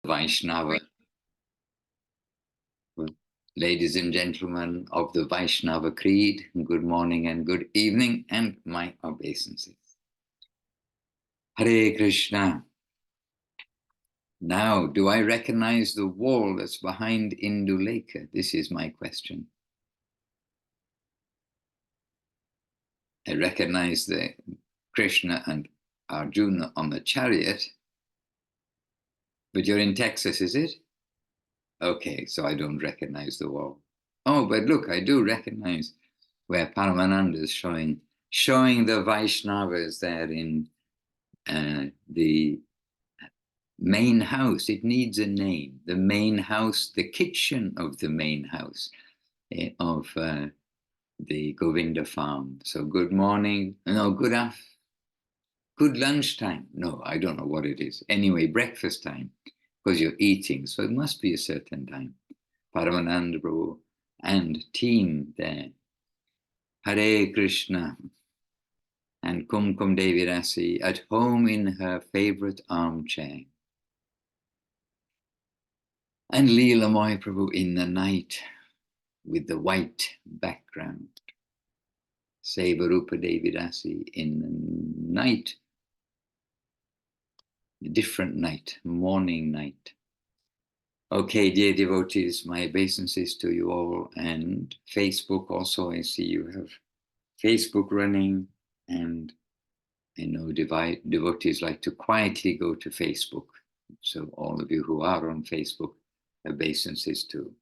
Vaishnava, ladies and gentlemen of the Vaishnava Creed, good morning and good evening, and my obeisances. Hare Krishna. Now, do I recognize the wall that's behind Indulekha? This is my question. I recognize the Krishna and Arjuna on the chariot, but you're in Texas, is it? Okay, so I don't recognize the wall. Oh, but look, I do recognize where Paramananda is showing the Vaishnavas there in the main house. It needs a name. The main house, the kitchen of the main house of the Govinda farm. So good morning, no, good lunchtime. No, I don't know what it is. Anyway, breakfast time, because you're eating. So it must be a certain time. Paramananda Prabhu and team there. Hare Krishna. And Kumkum Devi Rasi at home in her favorite armchair. And Leela Moy Prabhu in the night with the white background. Sevarupa Devi Rasi in the night, a different night, morning night. Okay, dear devotees, my obeisances to you all, and Facebook also. I see you have Facebook running, and I know devotees like to quietly go to Facebook. So all of you who are on Facebook, obeisances too.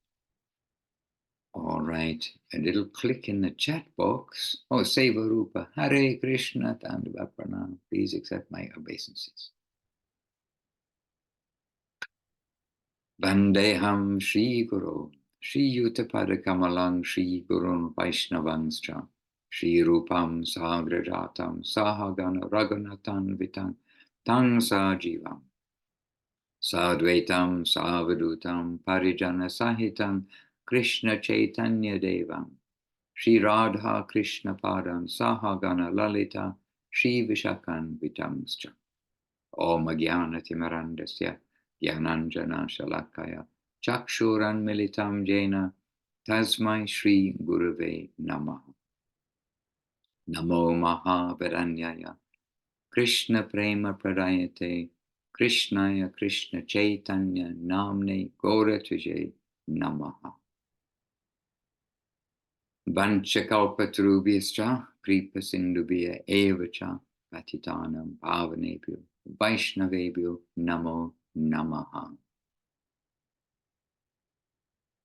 All right, a little click in the chat box. Oh, Sevarupa, Hare Krishna, Tandava Pranam. Please accept my obeisances. Vandeham Shri Guru, Shri Yutapada Kamalang Shri Gurun Vaishnavanscha, Shri Rupam Sagrajatam Sahagana Raghunatan Vitang Tang Sajivam, Sadvaitam Savadutam Parijana Sahitam Krishna Chaitanya Devam, Shri Radha Krishna Padam Sahagana Lalita Shri Vishakan Vitamscha, Om Jnana Timarandasya Jnananjana Shalakaya Chakshuran Militam Jena Tasmai Shri Gurave Namaha. Namo Mahavaranyaya Krishna Prema Pradayate Krishnaya Krishna Chaitanya Namne Gauratuja Namaha. Vanchakalpatarubhyascha Kripa Sindhubhya Evacha Patitanam Pavanebhyo Vaishnavebhyo Namo Namaha.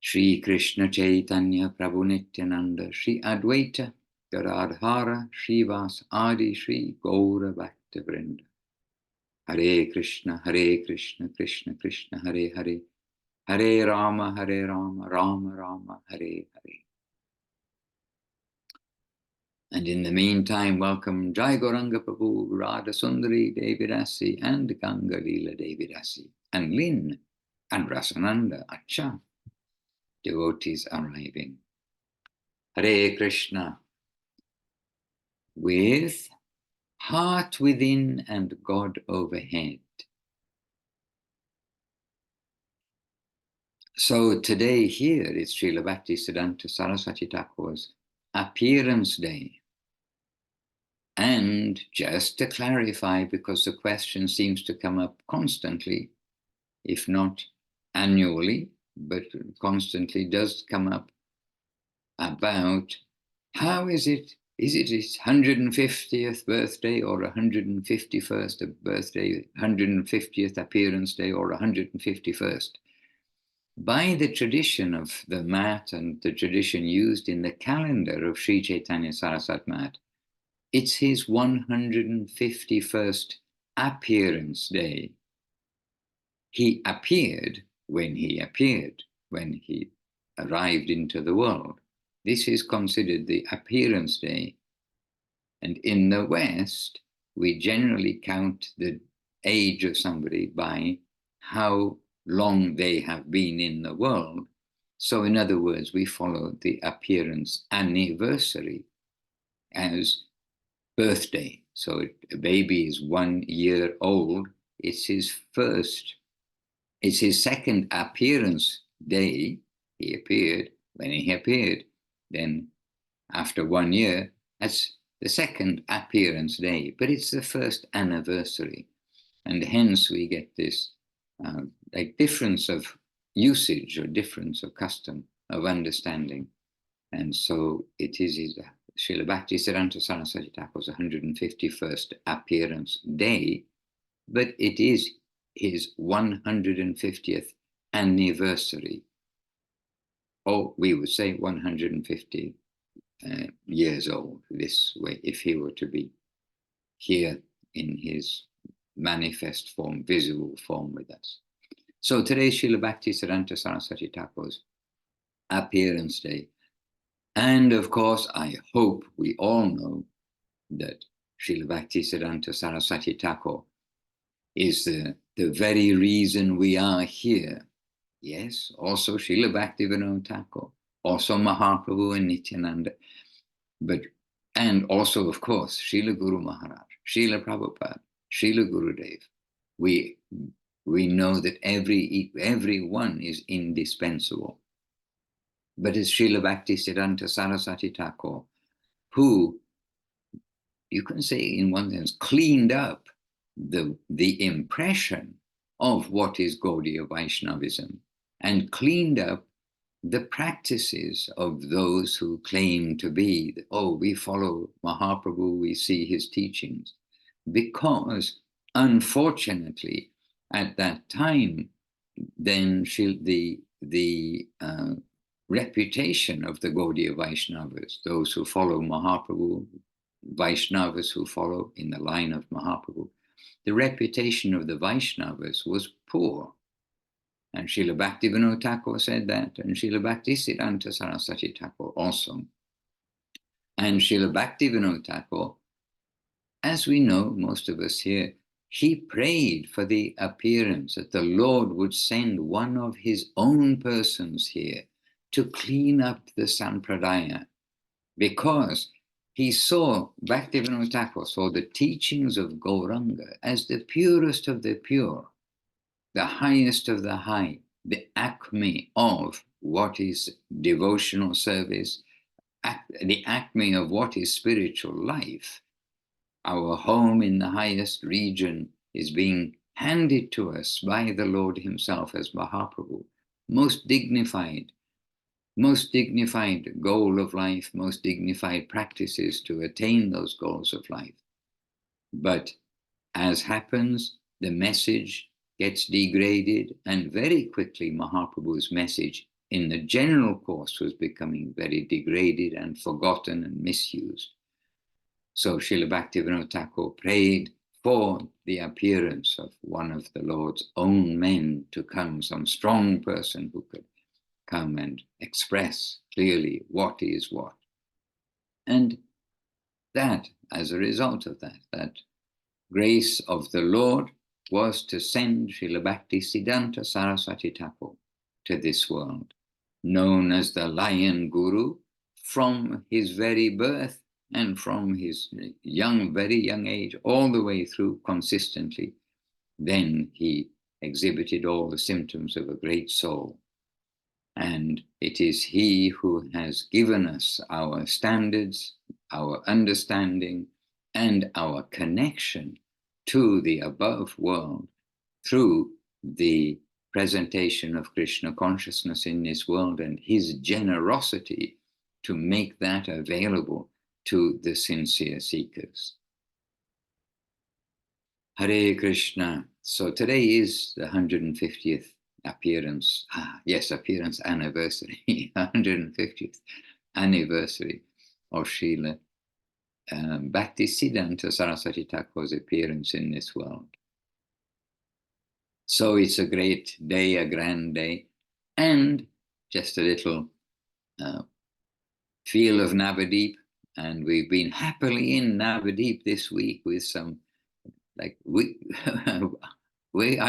Shri Krishna Chaitanya Prabhu Nityananda Shri Advaita Gadadhara Srivas Adi Shri Gaura Bhaktavrinda. Hare Krishna Krishna Krishna Hare Hare, Hare Rama Rama Rama Hare Hare. And in the meantime, welcome Jai Gauranga Prabhu, Radha Sundari Devi Rasi, and Ganga Leela Devi Rasi, and Lynn, and Rasananda Acha. Devotees arriving. Hare Krishna. With heart within and God overhead. So today here is Srila Bhaktisiddhanta Saraswati Thakur's appearance day. And just to clarify, because the question seems to come up constantly, if not annually, but constantly does come up about how is it his 150th birthday or 151st birthday, 150th appearance day or 151st? By the tradition of the mat and the tradition used in the calendar of Sri Chaitanya Saraswat Mat, it's his 151st appearance day. He appeared when he arrived into the world. This is considered the appearance day. And in the West, we generally count the age of somebody by how long they have been in the world. So in other words, we follow the appearance anniversary as birthday. So a baby is 1 year old. It's his first It's his second appearance day. He appeared when he appeared. Then after 1 year, that's the second appearance day, but it's the first anniversary. And hence we get this like difference of usage or difference of custom, of understanding. And so it is Srila Bhaktisiddhanta Saraswati Thakur's 151st appearance day, but it is his 150th anniversary. Or we would say 150 years old this way, if he were to be here in his manifest form, visible form with us. So today is Srila Bhaktisiddhanta Saraswati Thakur's appearance day. And of course, I hope we all know that Srila Bhaktisiddhanta Saraswati Thakur is the very reason we are here. Yes, also Srila Bhaktivinoda Thakur, also Mahaprabhu and Nityananda, and also, of course, Srila Guru Maharaj, Srila Prabhupada, Srila Gurudev. We know that everyone is indispensable. But it's Srila Bhaktisiddhanta Saraswati Thakur who, you can say in one sense, cleaned up the impression of what is Gaudiya Vaishnavism and cleaned up the practices of those who claim to be, oh, we follow Mahaprabhu, we see his teachings. Because, unfortunately, at that time, then the reputation of the Gaudiya Vaishnavas, those who follow Mahaprabhu, Vaishnavas who follow in the line of Mahaprabhu, the reputation of the Vaishnavas was poor. And Srila Bhaktivinoda Thakur said that, and Srila Bhaktisiddhanta Saraswati Thakur also. And Srila Bhaktivinoda Thakur, as we know, most of us here, he prayed for the appearance that the Lord would send one of his own persons here to clean up the Sampradaya, because he saw, Bhaktivinoda Thakur saw the teachings of Gauranga as the purest of the pure, the highest of the high, the acme of what is devotional service, the acme of what is spiritual life. Our home in the highest region is being handed to us by the Lord himself as Mahaprabhu. Most dignified goal of life, most dignified practices to attain those goals of life. But as happens, the message gets degraded, and very quickly Mahaprabhu's message in the general course was becoming very degraded and forgotten and misused. So Srila Bhaktivinoda Thakur prayed for the appearance of one of the Lord's own men to come, some strong person who could come and express clearly what is what. And that, as a result of that grace of the Lord was to send Srila Bhaktisiddhanta Saraswati Thakur to this world, known as the Lion Guru, from his very birth and from his very young age, all the way through consistently. Then he exhibited all the symptoms of a great soul. And it is he who has given us our standards, our understanding, and our connection to the above world through the presentation of Krishna consciousness in this world and his generosity to make that available to the sincere seekers. Hare Krishna. So today is the 150th appearance. Appearance anniversary, 150th anniversary of Srila Bhaktisiddhanta Saraswati Thakur's appearance in this world. So it's a great day, a grand day, and just a little feel of Navadip. And we've been happily in Navadip this week with some, I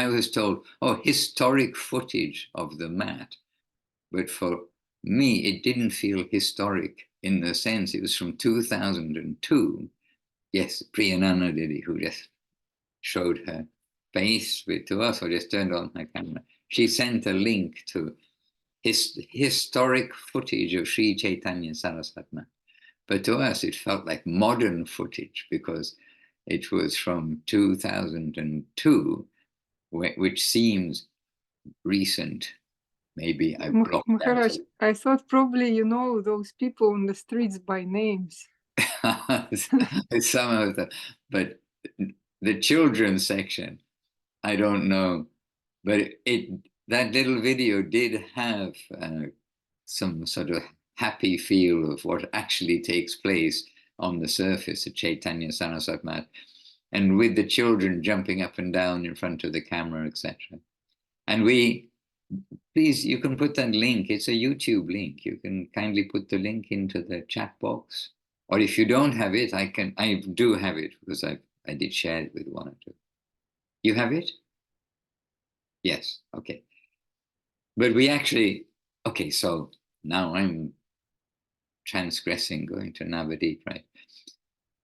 was told, historic footage of the mat. But for me, it didn't feel historic in the sense it was from 2002. Yes, Priyanana Didi, who just showed her face to us, or just turned on her camera. she sent a link to historic footage of Sri Chaitanya Saraswati Math. But to us, it felt like modern footage because it was from 2002, which seems recent. Maybe I blocked Maharaj, I thought probably you know those people on the streets by names. some of them, but the children's section, I don't know. But that little video did have some sort of happy feel of what actually takes place on the surface of Chaitanya Saraswati Math, and with the children jumping up and down in front of the camera, etc. And please, you can put that link. It's a YouTube link. You can kindly put the link into the chat box. Or if you don't have it, I do have it because I did share it with one or two. You have it? Yes, okay. But we actually, okay, so now I'm transgressing, going to Navadip, right?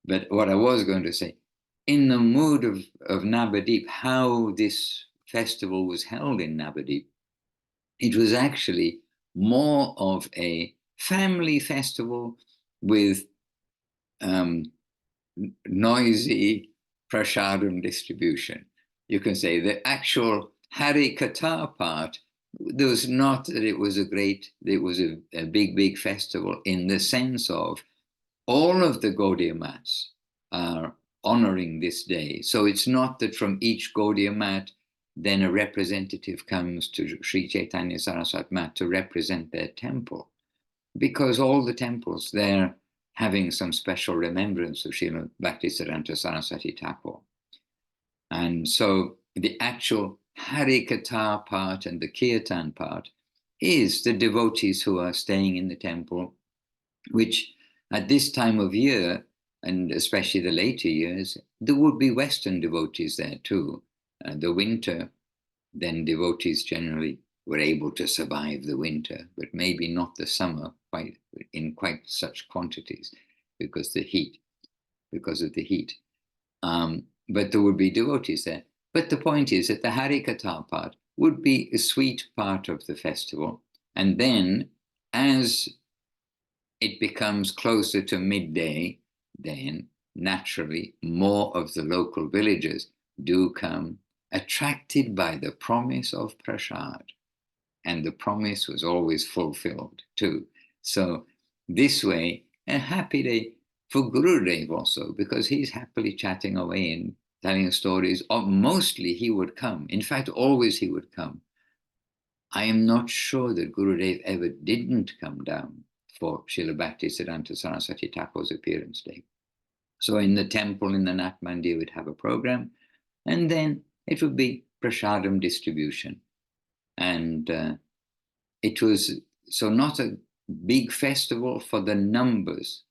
But what I was going to say, in the mood of Navadip, how this festival was held in Navadip, it was actually more of a family festival with noisy prasadam distribution. You can say the actual Hari Katha part, there was not that it was a big festival in the sense of all of the Gaudiya mats are honoring this day. So it's not that from each Gaudiya mat, then a representative comes to Sri Chaitanya Saraswati Mat to represent their temple, because all the temples, they're having some special remembrance of Srila Bhaktisiddhanta Saraswati Thakur. And so the actual Hari Katha part and the Kirtan part is the devotees who are staying in the temple, which at this time of year, and especially the later years, there would be Western devotees there too. The winter, then devotees generally were able to survive the winter, but maybe not the summer in quite such quantities because of the heat. But there would be devotees there. But the point is that the Hari Katha part would be a sweet part of the festival. And then as it becomes closer to midday, then naturally more of the local villagers do come, attracted by the promise of prasad. And the promise was always fulfilled too. So this way, a happy day for Gurudev also, because he's happily chatting away and telling stories. Mostly he would come. In fact, always he would come. I am not sure that Gurudev ever didn't come down for Srila Bhaktisiddhanta Saraswati Thakur's appearance day. So in the temple, in the Nat Mandir, we'd have a program, and then it would be prasadam distribution. And it was so not a big festival for the numbers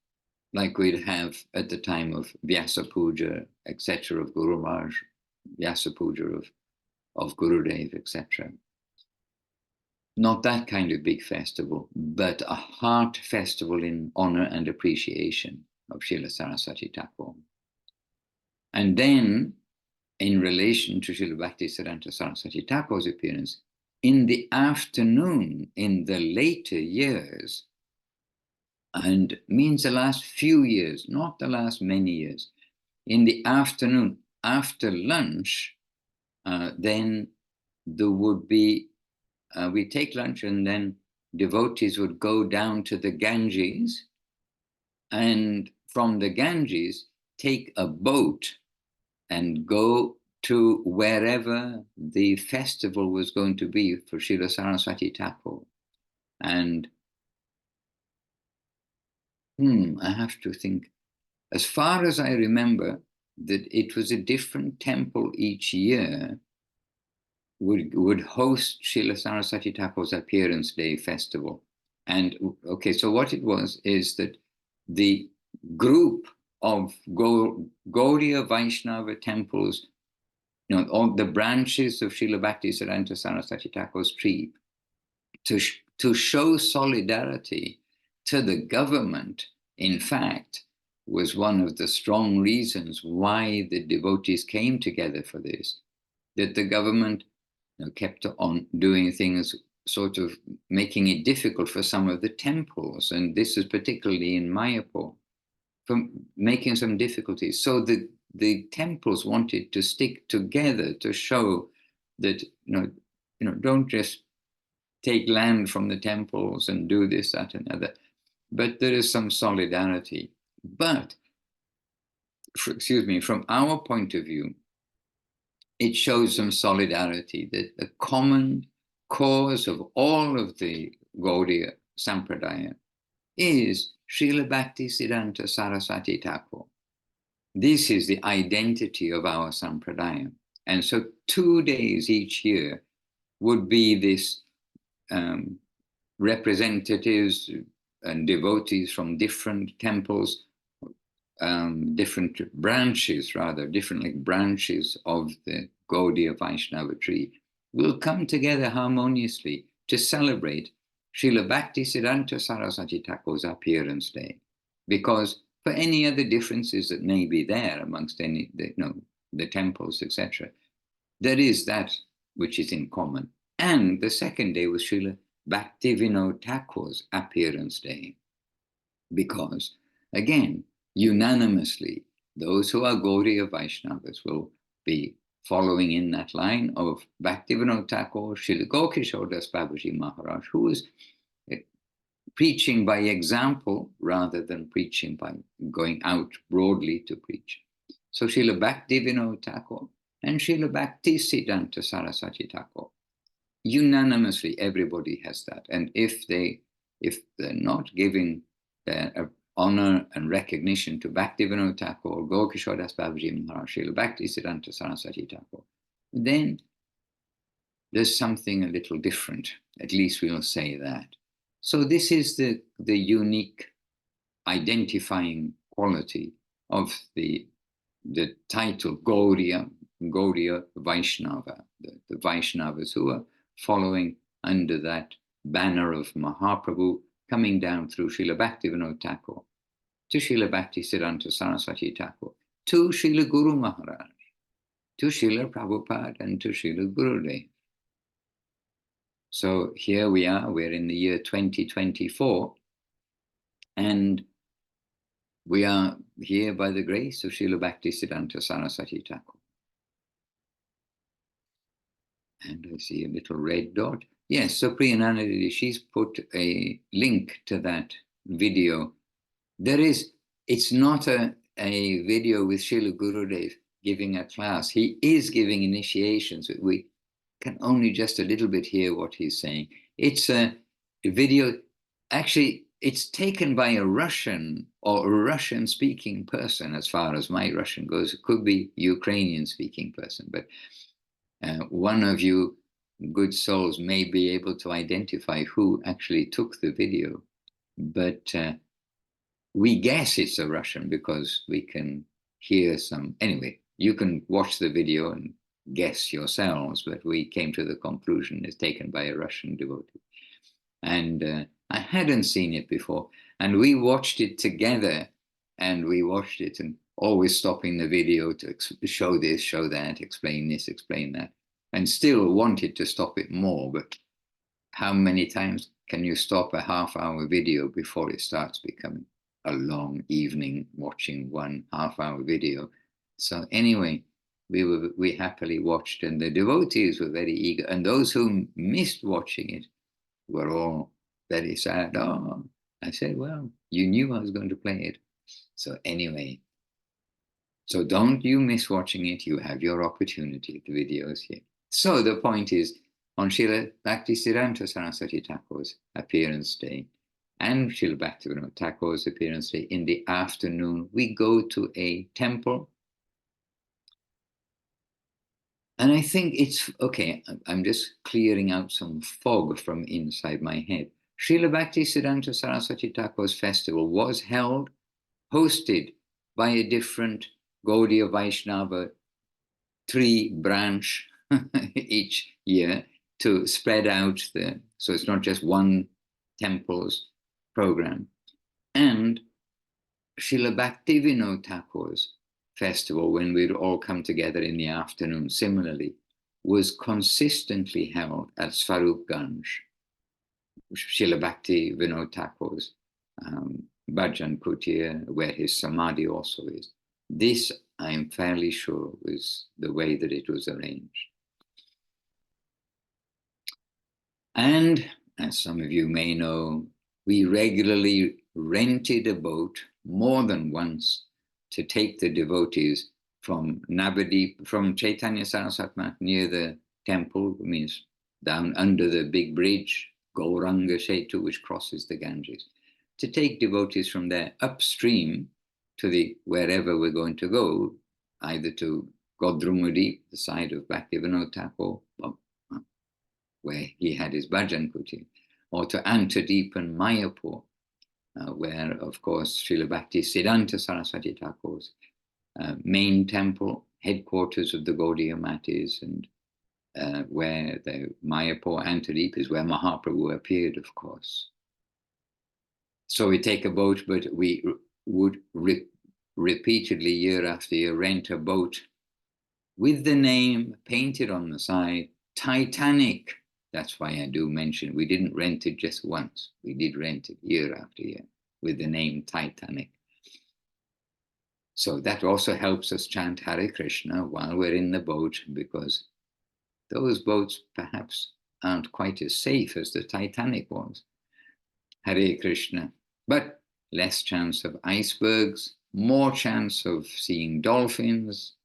like we'd have at the time of Vyasa Puja, etc., of Guru Maharaj, Vyasa Puja of Gurudev, etc. Not that kind of big festival, but a heart festival in honor and appreciation of Srila Saraswati Thakur. And then, in relation to Srila Bhaktisiddhanta Saraswati Thakur's appearance, in the afternoon, in the later years, and means the last few years, not the last many years, in the afternoon, after lunch, then there would be, we take lunch and then devotees would go down to the Ganges, and from the Ganges, take a boat and go to wherever the festival was going to be for Srila Saraswati Thakur. And I have to think. As far as I remember, that it was a different temple each year would host Srila Saraswati Thakur's appearance day festival. And okay, so what it was is that the group of Gaudiya Vaishnava temples, all the branches of Srila Bhaktisiddhanta Saraswati Thakur's tree, to show solidarity to the government, in fact, was one of the strong reasons why the devotees came together for this, that the government kept on doing things, sort of making it difficult for some of the temples, and this is particularly in Mayapur, from making some difficulties. So the temples wanted to stick together to show that don't just take land from the temples and do this, that, and other, but there is some solidarity. But excuse me, from our point of view, it shows some solidarity, that the common cause of all of the Gaudiya Sampradaya is Srila Bhaktisiddhanta Saraswati Thakur. This is the identity of our Sampradaya. And so 2 days each year would be this representatives and devotees from different temples, different branches, different branches of the Gaudiya Vaishnava tree, will come together harmoniously to celebrate Srila Bhaktisiddhanta Saraswati Thakur's appearance day. Because for any other differences that may be there amongst the temples, etc., there is that which is in common. And the second day was Srila Bhaktivinoda Thakur's appearance day. Because, again, unanimously, those who are Gaudiya Vaishnavas will be following in that line of Bhaktivinoda Thakur, Srila Gokishore Das Babaji Maharaj, who was preaching by example rather than preaching by going out broadly to preach. So Srila Bhaktivinoda Thakur and Srila Bhaktisiddhanta Saraswati Thakur, unanimously everybody has that. And if they're not giving their honor and recognition to Bhaktivinoda Thakur, Gokishore Das Babaji Maharaj, Srila Bhaktisiddhanta Saraswati Thakur, then there's something a little different. At least we'll say that. So this is the unique identifying quality of the title Gaudiya Vaishnava, the Vaishnavas who are following under that banner of Mahaprabhu, coming down through Srila Bhaktivinoda Thakur to Srila Bhaktisiddhanta Saraswati Thakur, to Srila Guru Maharaj, to Srila Prabhupada, and to Srila Gurudev. So here we are, we're in the year 2024, and we are here by the grace of Srila Bhaktisiddhanta Saraswati Thakur. And I see a little red dot. Yes, so Priyananandi, she's put a link to that video. It's not a video with Srila Gurudev giving a class. He is giving initiations, but we can only just a little bit hear what he's saying. It's a video, actually, it's taken by a Russian or a Russian-speaking person, as far as my Russian goes. It could be Ukrainian-speaking person, but one of you good souls may be able to identify who actually took the video. But we guess it's a Russian because we can hear some. Anyway, you can watch the video and guess yourselves, but we came to the conclusion it's taken by a Russian devotee. And I hadn't seen it before. And we watched it together, and we watched it and always stopping the video to show this, show that, explain this, explain that, and still wanted to stop it more. But how many times can you stop a half-hour video before it starts becoming a long evening watching one half-hour video? So anyway, we happily watched, and the devotees were very eager, and those who missed watching it were all very sad. Oh, I said, well, you knew I was going to play it. So anyway, so don't you miss watching it. You have your opportunity, the videos here. So the point is, on Srila Bhaktisiddhanta Saraswati Thakur's appearance day and Srila Bhaktivinoda Thakur's appearance day, in the afternoon, we go to a temple. And I think it's, okay, I'm just clearing out some fog from inside my head. Srila Bhaktisiddhanta Saraswati Thakur's festival was hosted by a different Gaudiya Vaishnava tree branch each year to spread out so it's not just one temple's program. And Srila Bhaktivinoda Thakur's festival, when we'd all come together in the afternoon, similarly, was consistently held at Swarupganj, Srila Bhakti Vinod Thakur's Bhajan Kutir, where his Samadhi also is. This, I am fairly sure, was the way that it was arranged. And, as some of you may know, we regularly rented a boat more than once to take the devotees from Navadip, from Chaitanya Saraswati Math near the temple, means down under the big bridge, Gauranga Setu, which crosses the Ganges, to take devotees from there upstream to the wherever we're going to go, either to Godrumudi, the side of Bhaktivinoda Thakur, where he had his Bhajan Kutir, or to Antadeep and Mayapur, where, of course, Srila Bhakti Siddhanta Saraswati Thakur's main temple, headquarters of the Gaudiya Matis, and where the Mayapur, Antadeep is where Mahaprabhu appeared, of course. So we take a boat, but we would repeatedly, year after year, rent a boat with the name painted on the side, Titanic. That's why I do mention we didn't rent it just once. We did rent it year after year with the name Titanic. So that also helps us chant Hare Krishna while we're in the boat, because those boats perhaps aren't quite as safe as the Titanic was. Hare Krishna. But less chance of icebergs, more chance of seeing dolphins,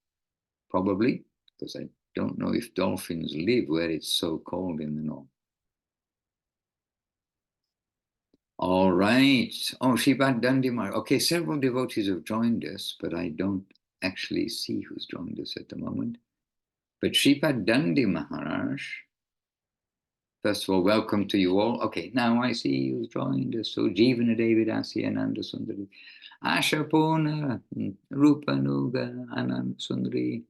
probably, because I don't know if dolphins live where it's so cold in the north. All right. Oh, Sripad Dandimar. Okay, several devotees have joined us, but I don't actually see who's joined us at the moment. But Sripad Dandi Maharaj, first of all, welcome to you all. Okay, now I see who's joined us. So Jivana Devidasi, Ananda Sundari, Asha Pona, Rupa Nuga, Ananda Sundari,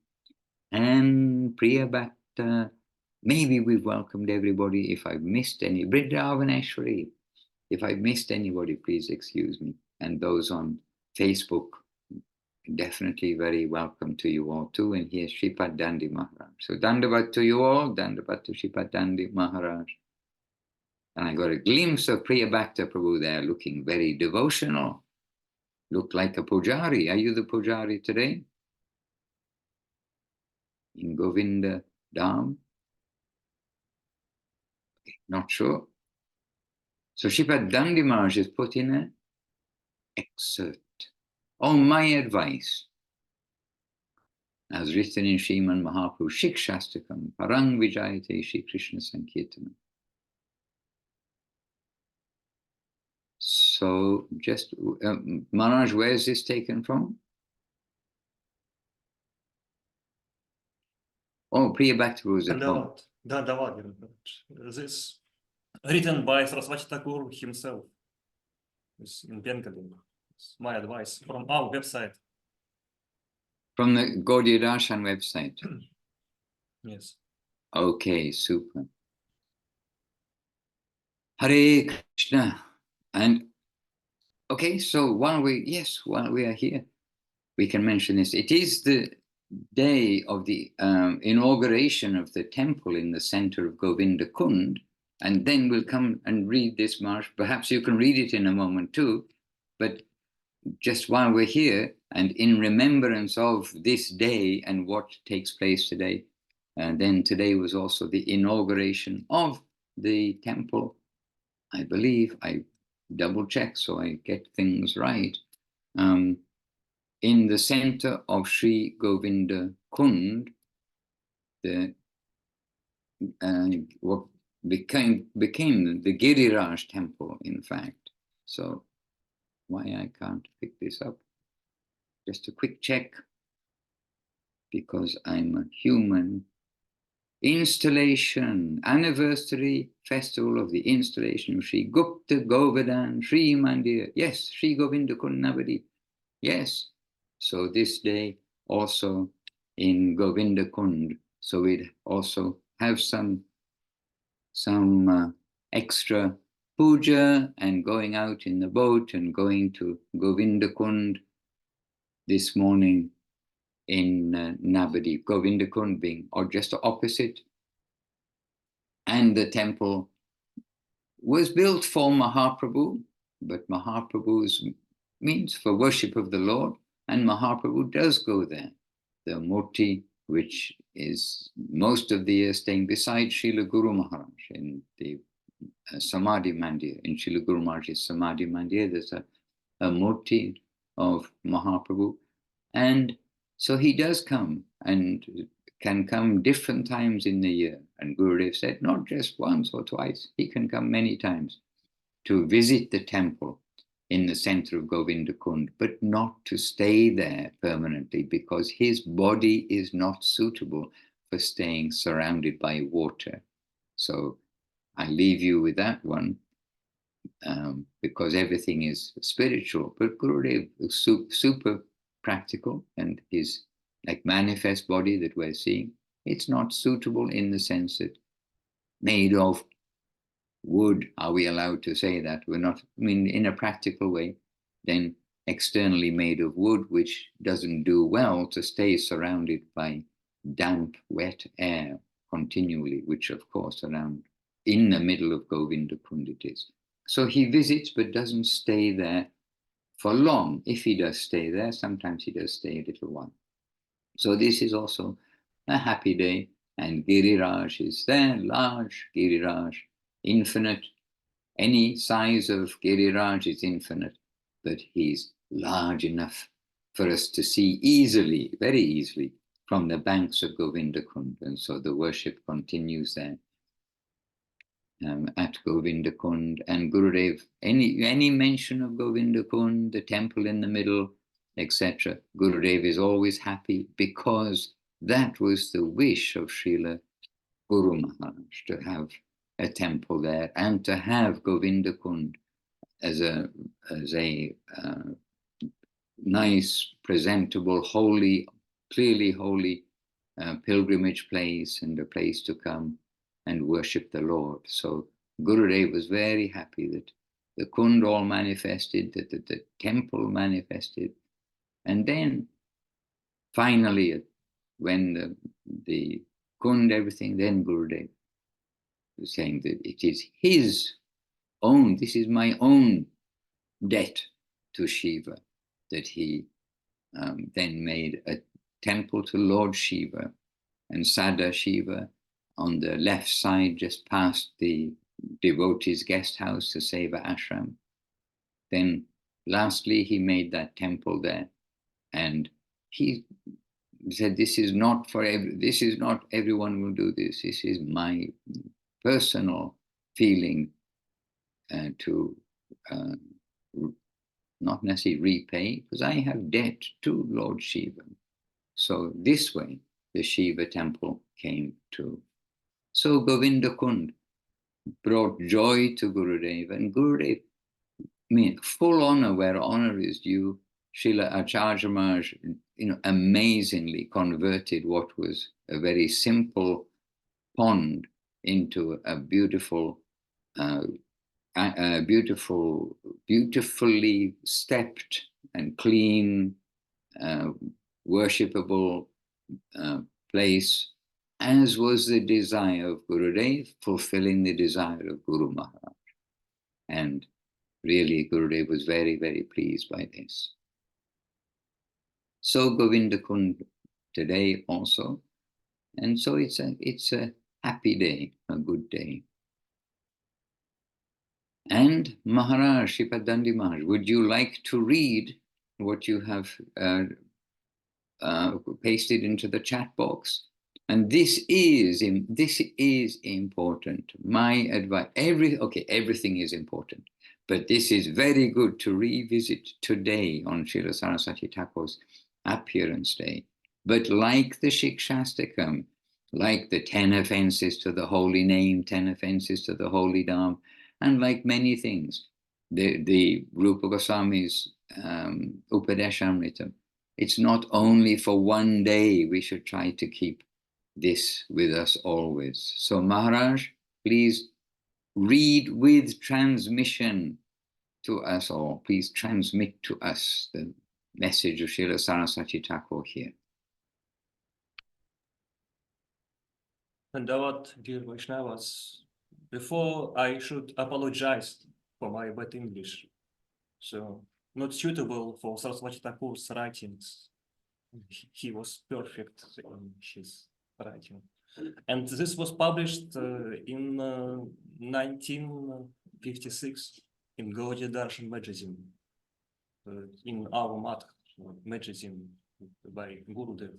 and Priya Bhatta. Maybe we've welcomed everybody. If I've missed any, Brindavaneshwari, if I've missed anybody, please excuse me. And those on Facebook, definitely very welcome to you all too. And here's Sripad Dandi Maharaj. So Dandavat to you all, Dandavat to Sripad Dandi Maharaj. And I got a glimpse of Priya Bhakta Prabhu there, looking very devotional. Looked like a pujari. Are you the pujari today? In Govinda Dham? Okay, not sure. So Sripad Dandi Maharaj has put in an excerpt. On my advice, as written in Sriman Mahaprabhu Shikshastakam, Parang Vijayate Shri Krishna Sankirtana. So just, Maharaj, where is this taken from? Oh, Priya Bhakta was at home. This written by Saraswati Thakur himself. It's in Bengali. It's my advice from our website. From the Gaudiya Darshan website? Yes. Okay, super. Hare Krishna. And okay, so while we are here, we can mention this. It is the day of the inauguration of the temple in the center of Govinda Kund, and then we'll come and read this march. Perhaps you can read it in a moment too, but just while we're here and in remembrance of this day and what takes place today, and then today was also the inauguration of the temple. I believe I double check so I get things right. In the center of Sri Govinda Kund, what became the Giriraj temple, in fact. So why I can't pick this up? Just a quick check, because I'm a human. Installation, anniversary festival of the installation of Sri Gupta Govardhan Sri Mandir. Yes, Sri Govinda Kund Navadip. Yes. So this day also in Govinda Kund. So we'd also have some extra puja and going out in the boat and going to Govinda Kund this morning in Navadip, Govindakund being or just opposite. And the temple was built for Mahaprabhu, but Mahaprabhu's means for worship of the Lord, and Mahaprabhu does go there. The Murti, which is most of the year staying beside Srila Guru Maharaj in the Samadhi Mandir, in Srila Guru Maharaj's Samadhi Mandir, there's a Murti of Mahaprabhu. And so he does come and can come different times in the year. And Gurudev said, not just once or twice, he can come many times to visit the temple in the center of Govindakund, but not to stay there permanently because his body is not suitable for staying surrounded by water. So I leave you with that one because everything is spiritual. But Gurudev is super practical, and his like manifest body that we're seeing, it's not suitable in the sense that made of wood. Are we allowed to say that? We're not, I mean, in a practical way, then externally made of wood, which doesn't do well to stay surrounded by damp, wet air continually, which of course around in the middle of Govindakund it is. So he visits but doesn't stay there for long. If he does stay there, sometimes he does stay a little while. So this is also a happy day, and Giriraj is there, large Giriraj, infinite. Any size of Giriraj is infinite, but he's large enough for us to see easily, very easily, from the banks of Govindakund. And so the worship continues there at Govindakund. And Gurudev, any mention of Govindakund, the temple in the middle, etc., Gurudev is always happy because that was the wish of Srila Guru Maharaj, to have a temple there and to have Govindakund as a nice, presentable, holy, clearly holy pilgrimage place and a place to come and worship the Lord. So Gurudev was very happy that the Kund all manifested, that the temple manifested. And then finally, when the Kund, everything, then Gurudev was saying that it is his own, this is my own debt to Shiva, that he then made a temple to Lord Shiva and Sada Shiva on the left side, just past the devotees' guest house, the Seva Ashram. Then lastly, he made that temple there, and he said, this is not everyone will do this. This is my personal feeling to not necessarily repay, because I have debt to Lord Shiva. So this way, the Shiva temple came to. So Govindakund brought joy to Gurudev, and Gurudev, full honor where honor is due. Srila Acharya Maharaj, amazingly converted what was a very simple pond into a beautifully stepped and clean, worshipable place, as was the desire of Gurudev, fulfilling the desire of Guru Maharaj. And really, Gurudev was very, very pleased by this. So Govindakund today also. And so it's a happy day, a good day. And Maharaj, Shripadandi Maharaj, would you like to read what you have pasted into the chat box? And this is important. My advice, everything is important, but this is very good to revisit today on Srila Saraswati Thakur's appearance day. But like the Shikshastakam, like the 10 offenses to the holy name, 10 offenses to the holy Dham, and like many things, the Rupa Goswami's Upadeshamrita, it's not only for one day. We should try to keep this with us always. So Maharaj, please read with transmission to us all. Please transmit to us the message of Srila Saraswati Thakur here. Dandavat, dear Vaishnavas, before I should apologize for my bad English, so not suitable for Saraswati Thakur's writings. He was perfect in his writing. And this was published in 1956 in Gaudiya Darshan magazine, in our Math magazine by Gurudev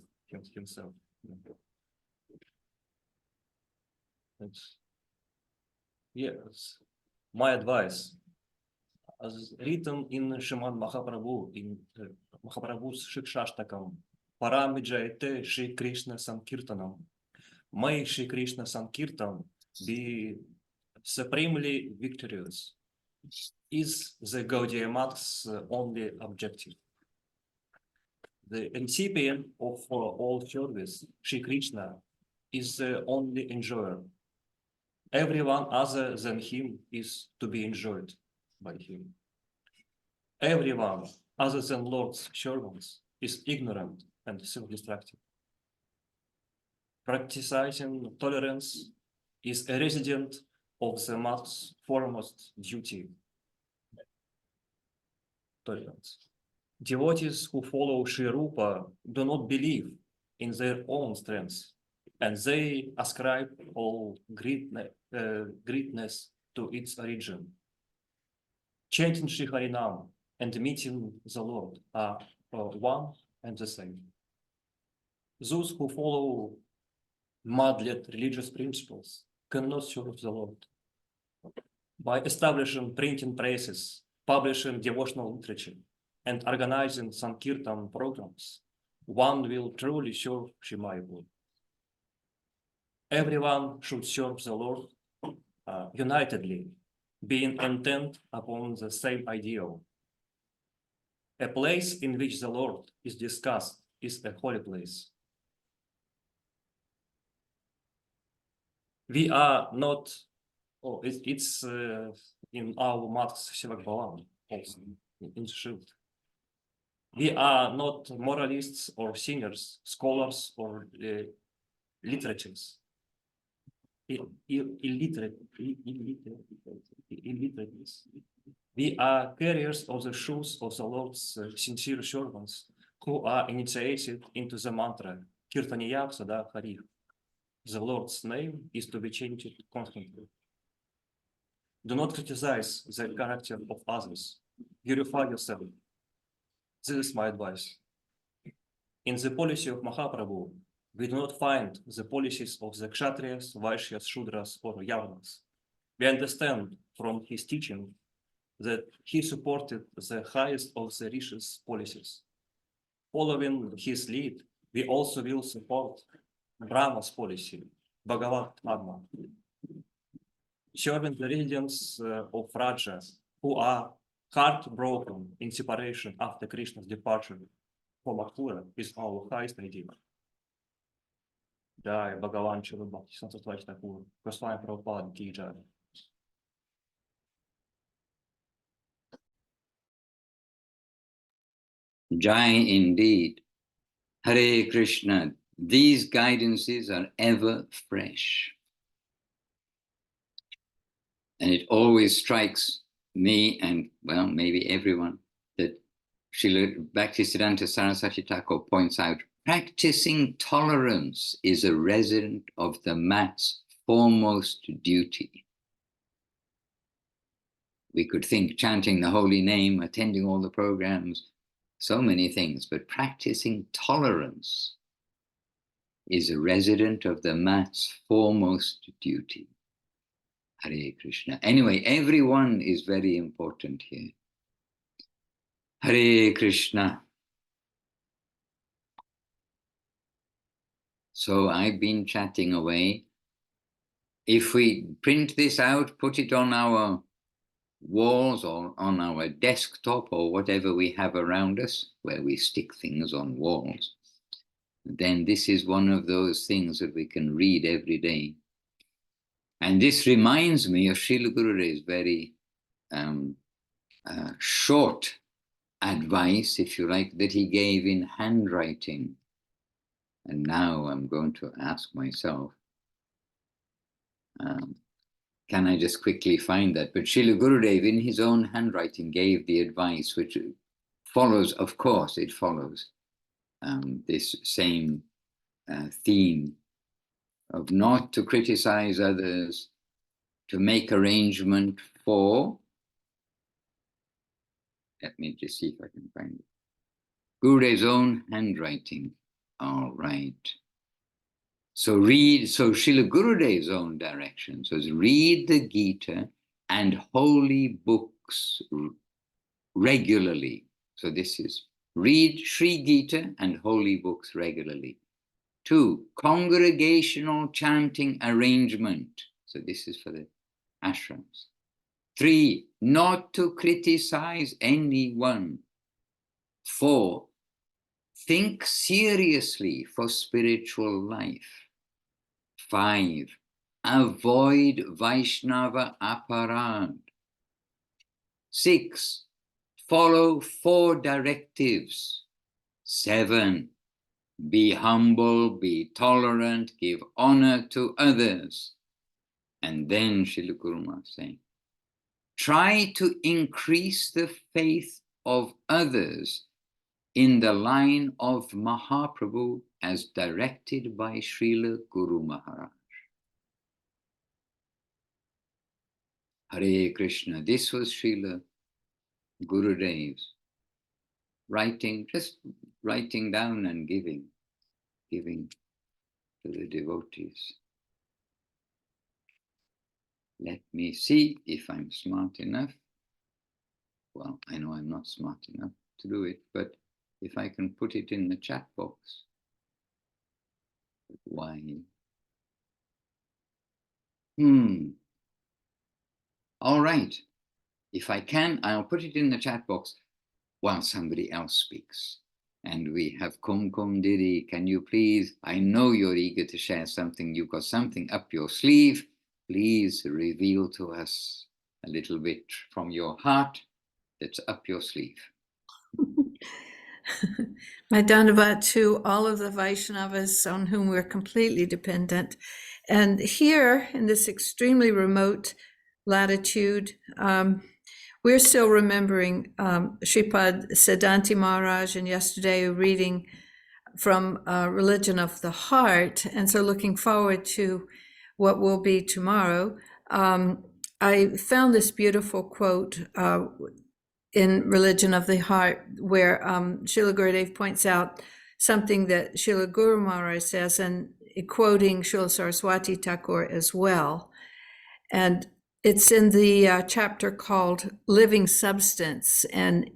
himself. Yes, my advice, as written in Srimad Mahaprabhu, in Mahaprabhu's Shikshashtakam, Paramijayate Shri Krishna Sankirtanam. May Shri Krishna Sankirtan be supremely victorious, is the Gaudiya Math's only objective. The recipient of all service, Shri Krishna, is the only enjoyer. Everyone other than him is to be enjoyed by him. Everyone other than Lord's servants is ignorant and self-destructive. Practicing tolerance is a resident of the Math's foremost duty. Tolerance. Devotees who follow Sri Rupa do not believe in their own strength, and they ascribe all greatness to its origin. Chanting Sri Harinam and meeting the Lord are one and the same. Those who follow mud-led religious principles cannot serve the Lord. By establishing printing presses, publishing devotional literature, and organizing Sankirtan programs, one will truly serve Shrimad Bhagavan. Everyone should serve the Lord unitedly, being intent upon the same ideal. A place in which the Lord is discussed is a holy place. We are not, it's in our Math's Sivak Bhavan also, in Shift. We are not moralists or singers, scholars or literates. Illiterates. We are carriers of the shoes of the Lord's sincere servants who are initiated into the mantra Kirtaniya Sada Hari. The Lord's name is to be changed constantly. Do not criticize the character of others. Purify yourself. This is my advice. In the policy of Mahaprabhu, we do not find the policies of the Kshatriyas, Vaishyas, Shudras, or Yavanas. We understand from his teaching that he supported the highest of the rishis policies. Following his lead, we also will support Brahma's policy, Bhagavat Dharma, serving the residents of Raja who are heartbroken in separation after Krishna's departure from Mathura is our highest ideal. Jai Bhagavan Srila Saraswati Thakur, Goswami Prabhupada Ki Jai. Jai indeed. Hare Krishna. These guidances are ever fresh. And it always strikes me and, well, maybe everyone, that Srila Bhaktisiddhanta Saraswati Thakur points out, practicing tolerance is a resident of the mat's foremost duty. We could think chanting the holy name, attending all the programs, so many things, but practicing tolerance is a resident of the mat's foremost duty. Hare Krishna. Anyway, everyone is very important here. Hare Krishna. So I've been chatting away. If we print this out, put it on our walls or on our desktop or whatever we have around us, where we stick things on walls, then this is one of those things that we can read every day. And this reminds me of Srila Gurudeva's very short advice, if you like, that he gave in handwriting. And now I'm going to ask myself, Can I just quickly find that? But Srila Gurudev, in his own handwriting, gave the advice, which follows, of course, it follows this same theme of not to criticize others, to make arrangement for, let me just see if I can find it. Gurudev's own handwriting. All right. So Srila Gurudev's own direction says, read the Gita and holy books regularly. So this is, read Sri Gita and holy books regularly. 2, congregational chanting arrangement. So this is for the ashrams. 3, not to criticize anyone. 4, think seriously for spiritual life. 5, avoid Vaishnava aparad. 6, follow 4 directives. 7, be humble, be tolerant, give honor to others. And then Srila Guru Maharaj saying, try to increase the faith of others in the line of Mahaprabhu as directed by Srila Guru Maharaj. Hare Krishna. This was Srila Gurudev's writing, just writing down and giving to the devotees. Let me see if I'm smart enough. Well, I know I'm not smart enough to do it, but if I can put it in the chat box. Why? All right. If I can, I'll put it in the chat box while somebody else speaks. And we have Kum Didi. Can you please, I know you're eager to share something. You've got something up your sleeve. Please reveal to us a little bit from your heart that's up your sleeve. My Dandavat to all of the Vaishnavas on whom we're completely dependent. And here in this extremely remote latitude, we're still remembering Shripad Siddhanti Maharaj, and yesterday reading from Religion of the Heart. And so looking forward to what will be tomorrow. I found this beautiful quote in Religion of the Heart, where Srila Gurudev points out something that Srila Guru Maharaj says, and quoting Srila Saraswati Thakur as well. And it's in the chapter called Living Substance, and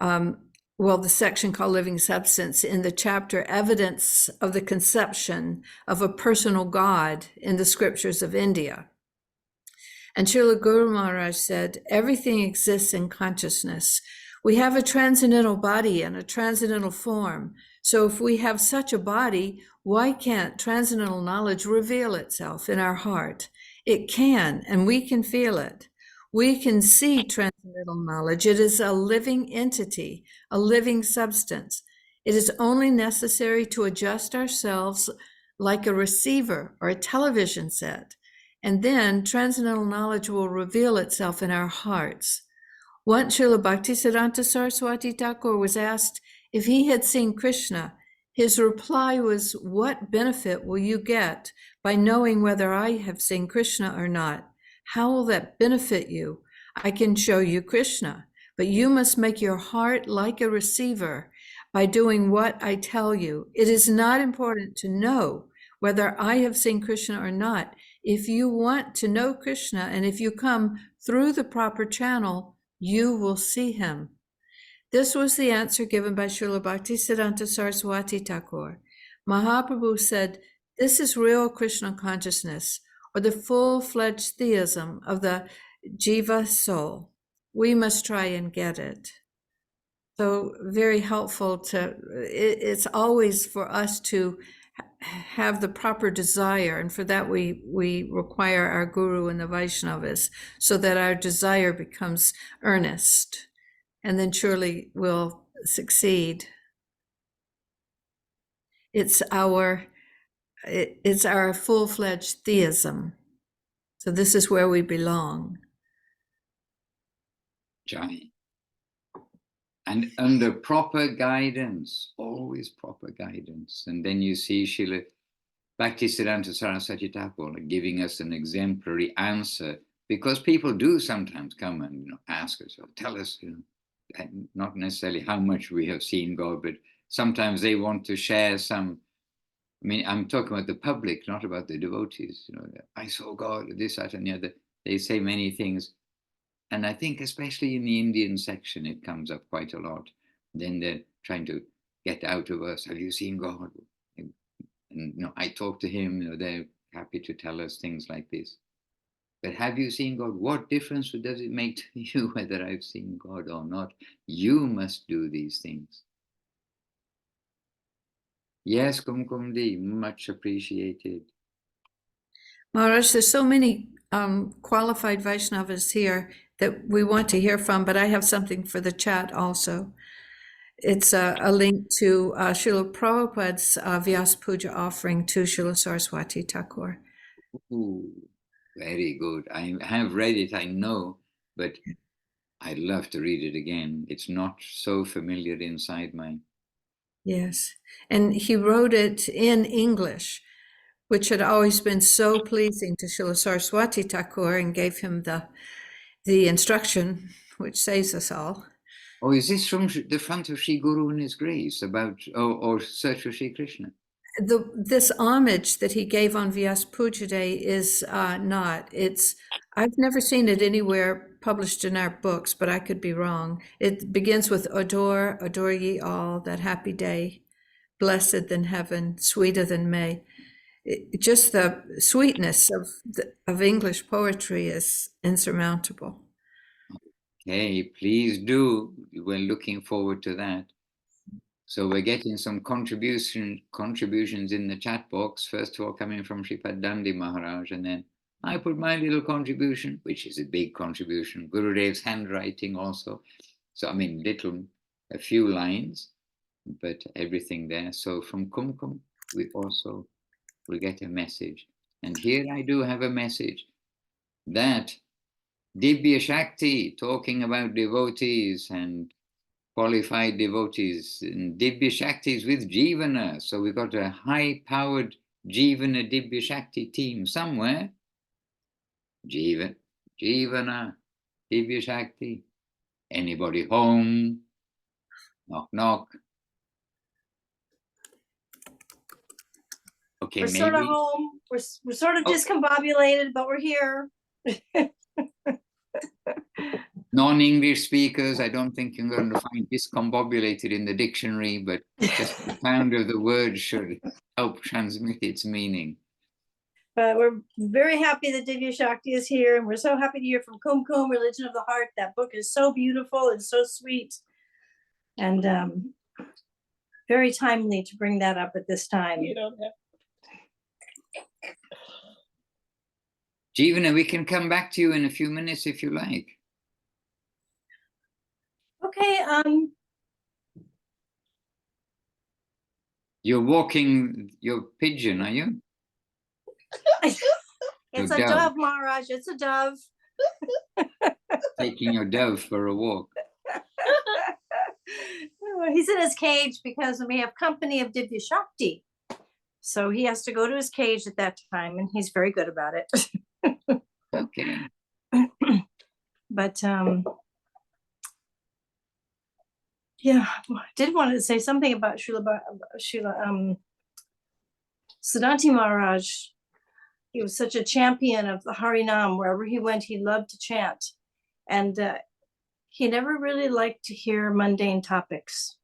the section called Living Substance in the chapter Evidence of the Conception of a Personal God in the Scriptures of India. And Srila Guru Maharaj said, everything exists in consciousness. We have a transcendental body and a transcendental form. So if we have such a body, why can't transcendental knowledge reveal itself in our heart? It can, and we can feel it. We can see transcendental knowledge. It is a living entity, a living substance. It is only necessary to adjust ourselves like a receiver or a television set. And then transcendental knowledge will reveal itself in our hearts. Once Srila Bhaktisiddhanta Saraswati Thakur was asked if he had seen Krishna. His reply was, what benefit will you get by knowing whether I have seen Krishna or not? How will that benefit you? I can show you Krishna, but you must make your heart like a receiver by doing what I tell you. It is not important to know whether I have seen Krishna or not. If you want to know Krishna, and if you come through the proper channel, you will see him. This was the answer given by Srila Bhaktisiddhanta Saraswati Thakur. Mahaprabhu said, this is real Krishna consciousness, or the full-fledged theism of the jiva soul. We must try and get it. So very helpful it's always for us to have the proper desire, and for that we require our Guru and the Vaishnavas, so that our desire becomes earnest, and then surely we'll succeed. It's our full-fledged theism. So this is where we belong. Jai. And under proper guidance, always proper guidance. And then you see Srila Bhaktisiddhanta Saraswati Thakur giving us an exemplary answer, because people do sometimes come and ask us, or tell us, not necessarily how much we have seen God, but sometimes they want to share some. I mean, I'm talking about the public, not about the devotees. I saw God, this, that, and the other. They say many things. And I think especially in the Indian section, it comes up quite a lot. Then they're trying to get out of us, have you seen God? And I talk to him, they're happy to tell us things like this. But have you seen God? What difference does it make to you whether I've seen God or not? You must do these things. Yes, Kumkumdi, much appreciated. Maharaj, there's so many qualified Vaishnavas here that we want to hear from, but I have something for the chat also. It's a link to Srila Prabhupada's Vyas Puja offering to Srila Saraswati Thakur. Ooh, very good. I have read it, I know, but I'd love to read it again. It's not so familiar inside my... Yes, and he wrote it in English, which had always been so pleasing to Srila Saraswati Thakur, and gave him the instruction, which saves us all. Oh, is this from the front of Sri Guru and His Grace about, or Search for Sri Krishna? This homage that he gave on Vyas Puja Day is not. I've never seen it anywhere published in our books, but I could be wrong. It begins with adore ye all, that happy day, blessed than heaven, sweeter than May. Just the sweetness of English poetry is insurmountable. Okay, please do. We're looking forward to that. So we're getting some contributions in the chat box. First of all, coming from Sripad Dandi Maharaj, and then I put my little contribution, which is a big contribution. Gurudev's handwriting also. So I mean, a few lines, but everything there. So from Kumkum, we also will get a message. And here I do have a message that Divya Shakti, talking about devotees and qualified devotees, and Divya Shakti is with Jivana. So we've got a high-powered Jivana Divya Shakti team somewhere. Jivana, Divya Shakti. Anybody home? Knock, knock. Okay, We're maybe. sort of home. We're sort of discombobulated, but we're here. Non-English speakers, I don't think you're going to find discombobulated in the dictionary, but just the sound of the word should help transmit its meaning. But we're very happy that Divya Shakti is here, and we're so happy to hear from Kumkum, Religion of the Heart. That book is so beautiful and so sweet, and very timely to bring that up at this time. You don't have. Jivana, we can come back to you in a few minutes if you like. Okay. You're walking your pigeon, are you? It's a dove, Maharaj. It's a dove. Taking your dove for a walk. He's in his cage because we have company of Divya Shakti. So he has to go to his cage at that time, and he's very good about it. Okay. But yeah, I did want to say something about Srila Siddhanti Maharaj. He was such a champion of the Harinam. Wherever he went, he loved to chant. And he never really liked to hear mundane topics.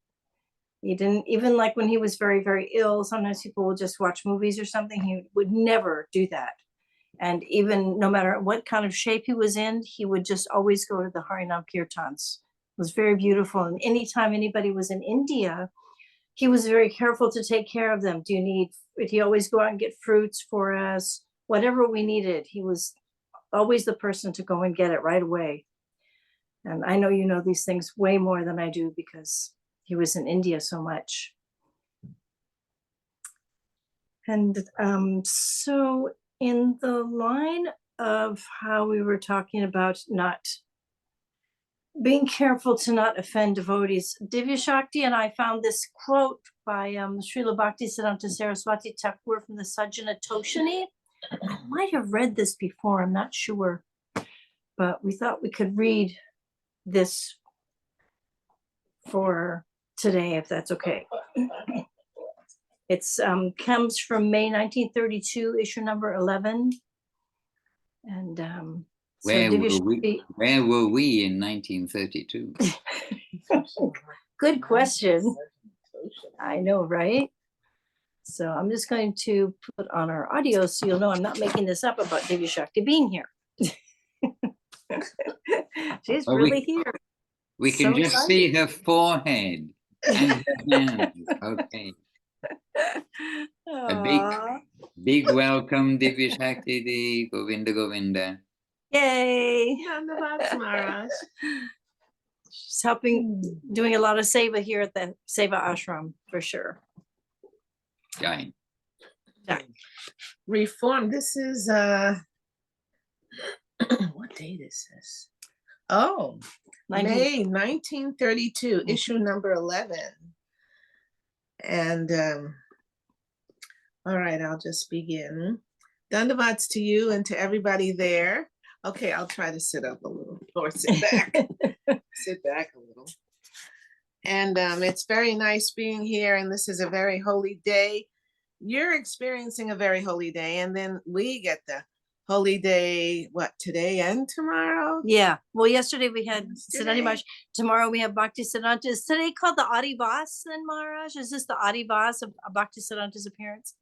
He didn't, even like when he was very, very ill, sometimes people would just watch movies or something. He would never do that. And even no matter what kind of shape he was in, he would just always go to the Harinam Kirtans. It was very beautiful. And anytime anybody was in India, he was very careful to take care of them. He always go out and get fruits for us, whatever we needed. He was always the person to go and get it right away. And I know you know these things way more than I do because he was in India so much. And so in the line of how we were talking about not being careful to not offend devotees. Divya Shakti and I found this quote by Srila Bhaktisiddhanta Saraswati Thakur from the Sajjana Toshani. I might have read this before, I'm not sure, but we thought we could read this for today, if that's okay. It's comes from May 1932, issue number 11. And so Where Divya were we? Shakti- Where were we in 1932? Good question. I know, right? So I'm just going to put on our audio so you'll know I'm not making this up about Divya Shakti being here. She's Oh, really here. We can So just see her forehead and her hands. Okay. A Aw. big welcome, Divya Shakti Di, Govinda Govinda. Yay. Dhanavad, Maharaj. She's helping, doing a lot of seva here at the Seva Ashram, for sure. Jai. Reform. This is what date is this? Oh, 19 May 1932, issue number 11. And all right, I'll just begin. Dandavats to you and to everybody there. Okay, I'll try to sit up a little or sit back. Sit back a little. And it's very nice being here, and this is a very holy day. You're experiencing a very holy day, and then we get the holy day, what, today and tomorrow? Yeah, well, yesterday we had Yesterday. Siddhani Maharaj. Tomorrow we have Bhakti Siddhanta. Is today called the Adivas then, Maharaj? Is this the Adivas of Bhakti Siddhanta's appearance?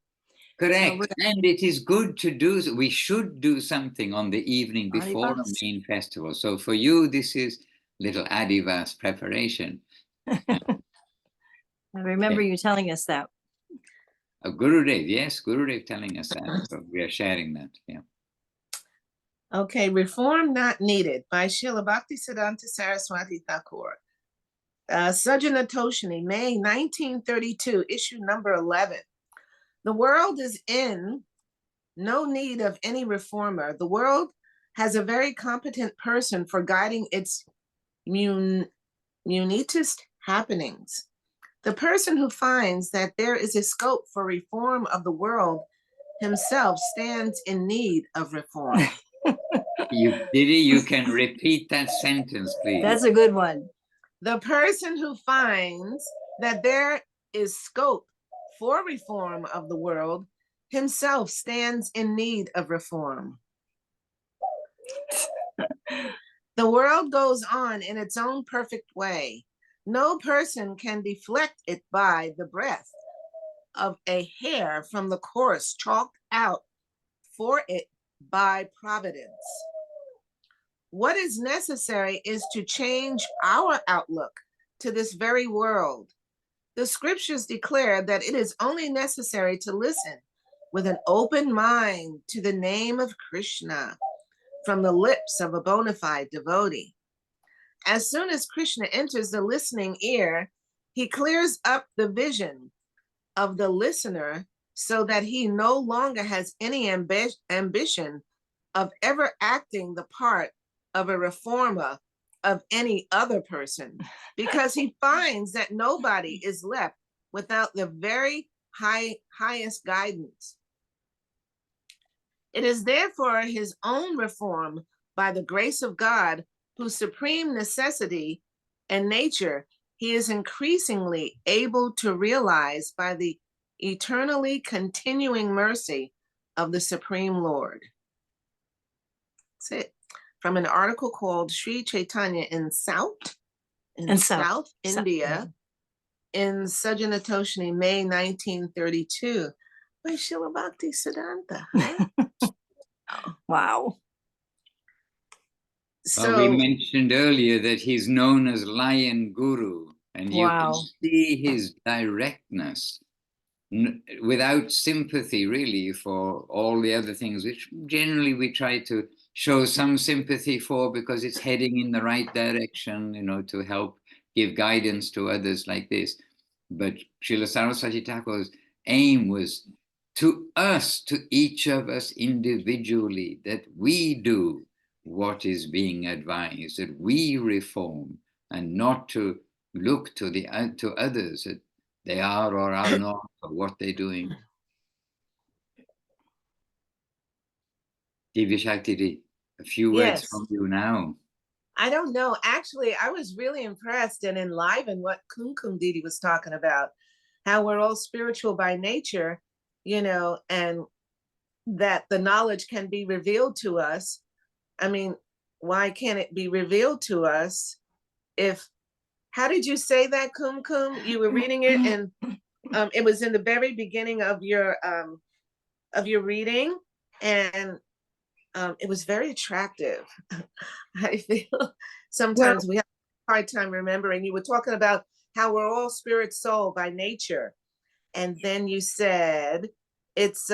Correct. And it is good to do, we should do something on the evening before the Adivas. main festival. So for you, this is little Adivas preparation. I remember you telling us that. Gurudev, yes, Gurudev telling us that. So we are sharing that. Yeah. Okay, Reform Not Needed by Srila Bhaktisiddhanta Saraswati Thakur. Sajjana Toshani, May 1932, issue number 11. The world is in no need of any reformer. The world has a very competent person for guiding its munitist happenings. The person who finds that there is a scope for reform of the world himself stands in need of reform. Didi, you can repeat that sentence, please. That's a good one. The person who finds that there is scope for reform of the world himself stands in need of reform. The world goes on in its own perfect way. No person can deflect it by the breath of a hair from the course chalked out for it by providence. What is necessary is to change our outlook to this very world. The scriptures declare that it is only necessary to listen with an open mind to the name of Krishna from the lips of a bona fide devotee. As soon as Krishna enters the listening ear, he clears up the vision of the listener so that he no longer has any ambition of ever acting the part of a reformer of any other person, because he finds that nobody is left without the very highest guidance. It is therefore his own reform by the grace of God, whose supreme necessity and nature he is increasingly able to realize by the eternally continuing mercy of the Supreme Lord. That's it. From an article called Sri Chaitanya in South India, in Sajjana Toshani, May 1932, by Srila Bhaktisiddhanta. Wow. Well, we mentioned earlier that he's known as Lion Guru, and you can see his directness without sympathy, really, for all the other things, which generally we try to show some sympathy for because it's heading in the right direction, you know, to help give guidance to others like this. But Srila Saraswati Thakur's aim was to us, to each of us individually, that we do what is being advised, that we reform, and not to look to others that they are or are not, or what they're doing. Divya Shakti, a few words Yes. from you now. I don't know. Actually, I was really impressed and enlivened what Kumkum Didi was talking about, how we're all spiritual by nature, and that the knowledge can be revealed to us. I mean, why can't it be revealed to us if, how did you say that, Kumkum? You were reading it and it was in the very beginning of your reading, and it was very attractive. I feel sometimes we have a hard time remembering. You were talking about how we're all spirit soul by nature. And then you said, it's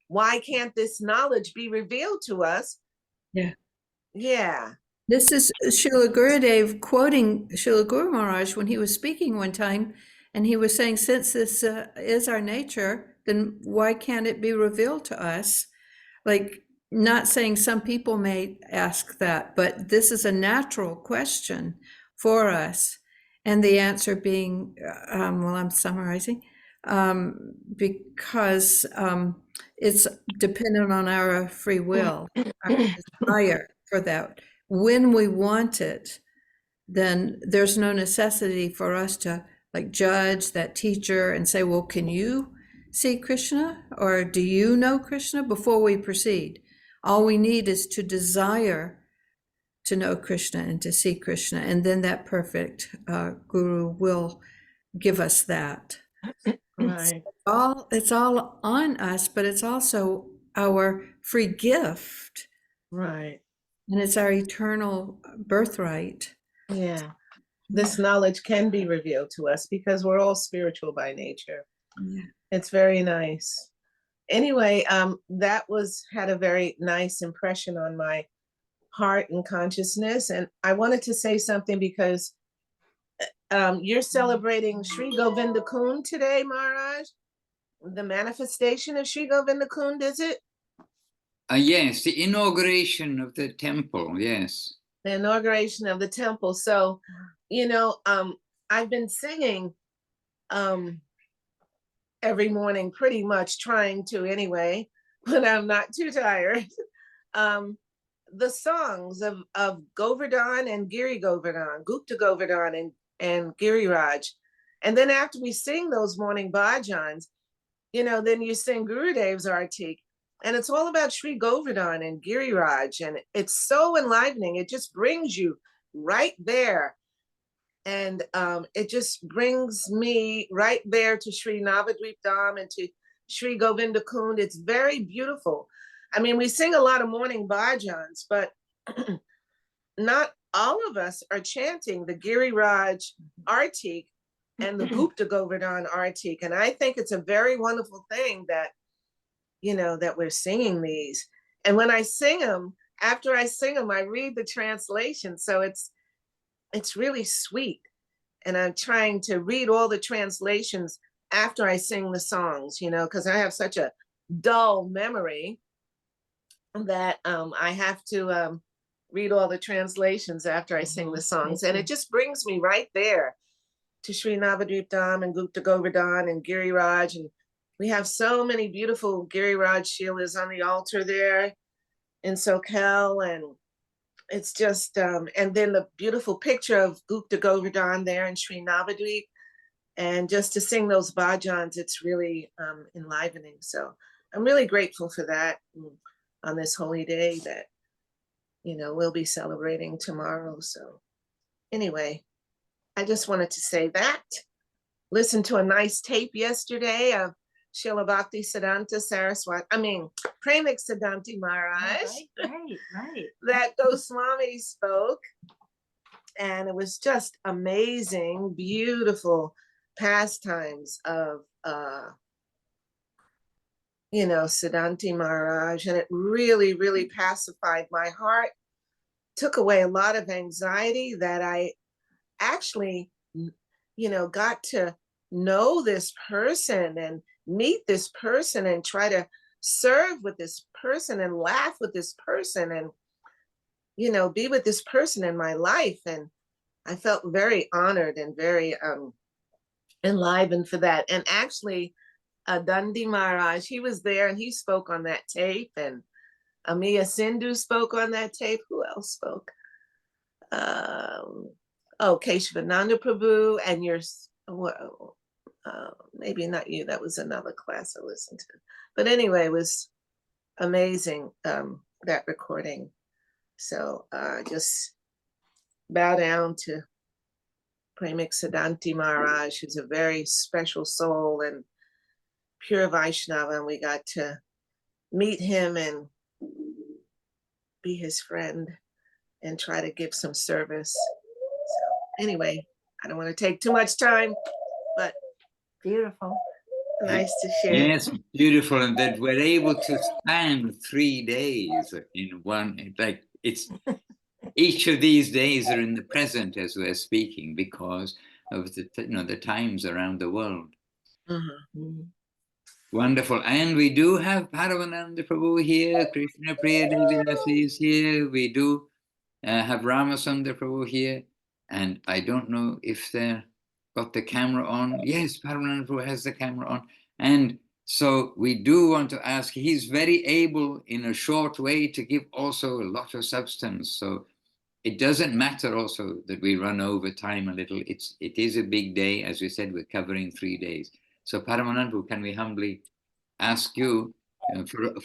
why can't this knowledge be revealed to us? Yeah. Yeah. This is Srila Gurudev quoting Srila Guru Maharaj when he was speaking one time, and he was saying, since this is our nature, then why can't it be revealed to us? Like, not saying some people may ask that, but this is a natural question for us. And the answer being, well, I'm summarizing, because it's dependent on our free will, our desire for that. When we want it, then there's no necessity for us to like judge that teacher and say, well, can you see Krishna, or do you know Krishna, before we proceed? All we need is to desire to know Krishna and to see Krishna, and then that perfect guru will give us that. Right. It's all on us, but it's also our free gift, Right. and it's our eternal birthright. Yeah. This knowledge can be revealed to us because we're all spiritual by nature. Yeah. It's very nice. Anyway, that had a very nice impression on my heart and consciousness. And I wanted to say something because you're celebrating Sri Govinda Kund today, Maharaj. The manifestation of Sri Govinda Kund, is it? Yes, the inauguration of the temple, yes. The inauguration of the temple. So, I've been singing every morning, pretty much trying to anyway, when I'm not too tired. The songs of Govardhan and Giri Govardhan, Gupta Govardhan and Giriraj. And then after we sing those morning bhajans, then you sing Gurudev's Artik. And it's all about Sri Govardhan and Giriraj. And it's so enlivening. It just brings you right there. And it just brings me right there to Sri Navadvip Dham and to Sri Govinda Kund. It's very beautiful. I mean, we sing a lot of morning bhajans, but not all of us are chanting the Giriraj Artik and the Gupta Govardhan Artik. And I think it's a very wonderful thing that, that we're singing these. And when I sing them, after I sing them, I read the translation. So it's really sweet. And I'm trying to read all the translations after I sing the songs, because I have such a dull memory that I have to read all the translations after I sing the songs. And it just brings me right there to Sri Navadvip Dham and Gupta Govardhan and Giriraj. And we have so many beautiful Giriraj Shilas on the altar there in Sokel. And it's just, and then the beautiful picture of Gupta Govardhan there in Sri Navadvip. And just to sing those bhajans, it's really enlivening. So I'm really grateful for that on this holy day that, we'll be celebrating tomorrow. So anyway, I just wanted to say that. Listened to a nice tape yesterday of Srila Bhakti Siddhanta Saraswati, Premik Siddhanti Maharaj. Right. That Goswami spoke. And it was just amazing, beautiful pastimes of, Siddhanti Maharaj. And it really, really pacified my heart, took away a lot of anxiety that I actually, got to know this person meet this person and try to serve with this person and laugh with this person and, you know, be with this person in my life. And I felt very honored and very enlivened for that. And actually, Dandi Maharaj, he was there and he spoke on that tape, and Amiya Sindhu spoke on that tape. Who else spoke? Keshavananda Prabhu, and maybe not you, that was another class I listened to. But anyway, it was amazing, that recording. So just bow down to Premik Siddhanti Maharaj, who's a very special soul and pure Vaishnava, and we got to meet him and be his friend and try to give some service. So anyway, I don't want to take too much time, but Beautiful. nice to share. Yes, beautiful, and that we're able to span 3 days in one. Like it's each of these days are in the present as we're speaking because of the the times around the world. Mhm. Wonderful, and we do have Paramananda Prabhu here. Krishna Priya Devi is here. We do have Ramasundar Prabhu here, and I don't know if they're got the camera on. Yes, Paramananda Prabhu has the camera on. And so we do want to ask, he's very able in a short way to give also a lot of substance. So it doesn't matter also that we run over time a little. It is a big day. As we said, we're covering 3 days. So Paramananda Prabhu, can we humbly ask you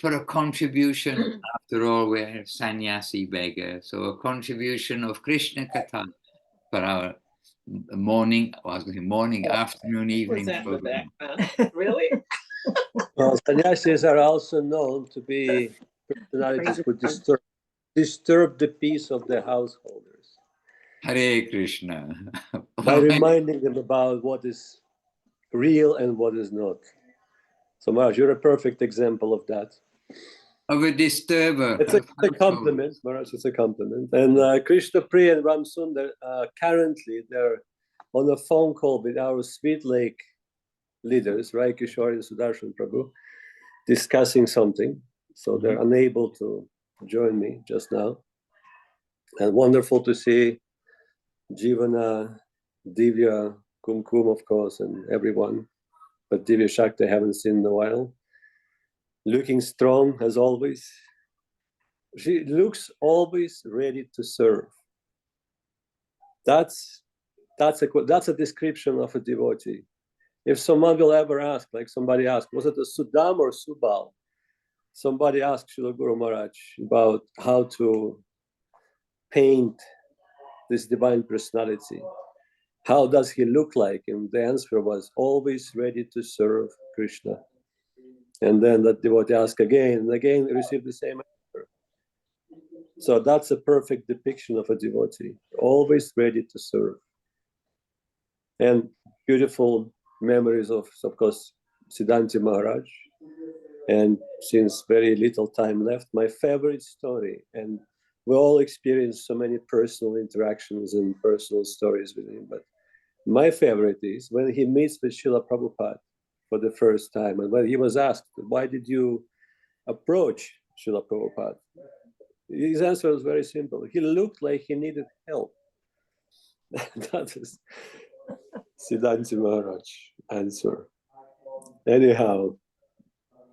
for a contribution? After all, we're sannyasi beggar. So a contribution of Krishna Katha for our morning, afternoon, evening program. Really? Well, sannyasis are also known to be personalities who disturb the peace of the householders Hare Krishna. by reminding them about what is real and what is not. So Maharaj, you're a perfect example of that. Of a disturber. It's a compliment, Maharaj, it's a compliment. And Krishna Priya and Ram Sundar, currently they're on a phone call with our Sweet Lake leaders, Rai Kishore and Sudarshan Prabhu, discussing something. So they're unable to join me just now. And wonderful to see Jivana, Divya, Kumkum, of course, and everyone. But Divya Shakti I haven't seen in a while. Looking strong as always. She looks always ready to serve. That's a description of a devotee. If someone will ever ask, like somebody asked, was it a Sudam or Subal? Somebody asked Srila Guru Maharaj about how to paint this divine personality. How does he look like? And the answer was always ready to serve Krishna. And then that devotee asked again and again, received the same answer. So that's a perfect depiction of a devotee, always ready to serve. And beautiful memories of course, Siddhanti Maharaj. And since very little time left, my favorite story, and we all experienced so many personal interactions and personal stories with him, but my favorite is when he meets with Srila Prabhupada for the first time, and when he was asked, why did you approach Srila Prabhupada? His answer was very simple. He looked like he needed help. That is Siddhanti Maharaj answer. Anyhow,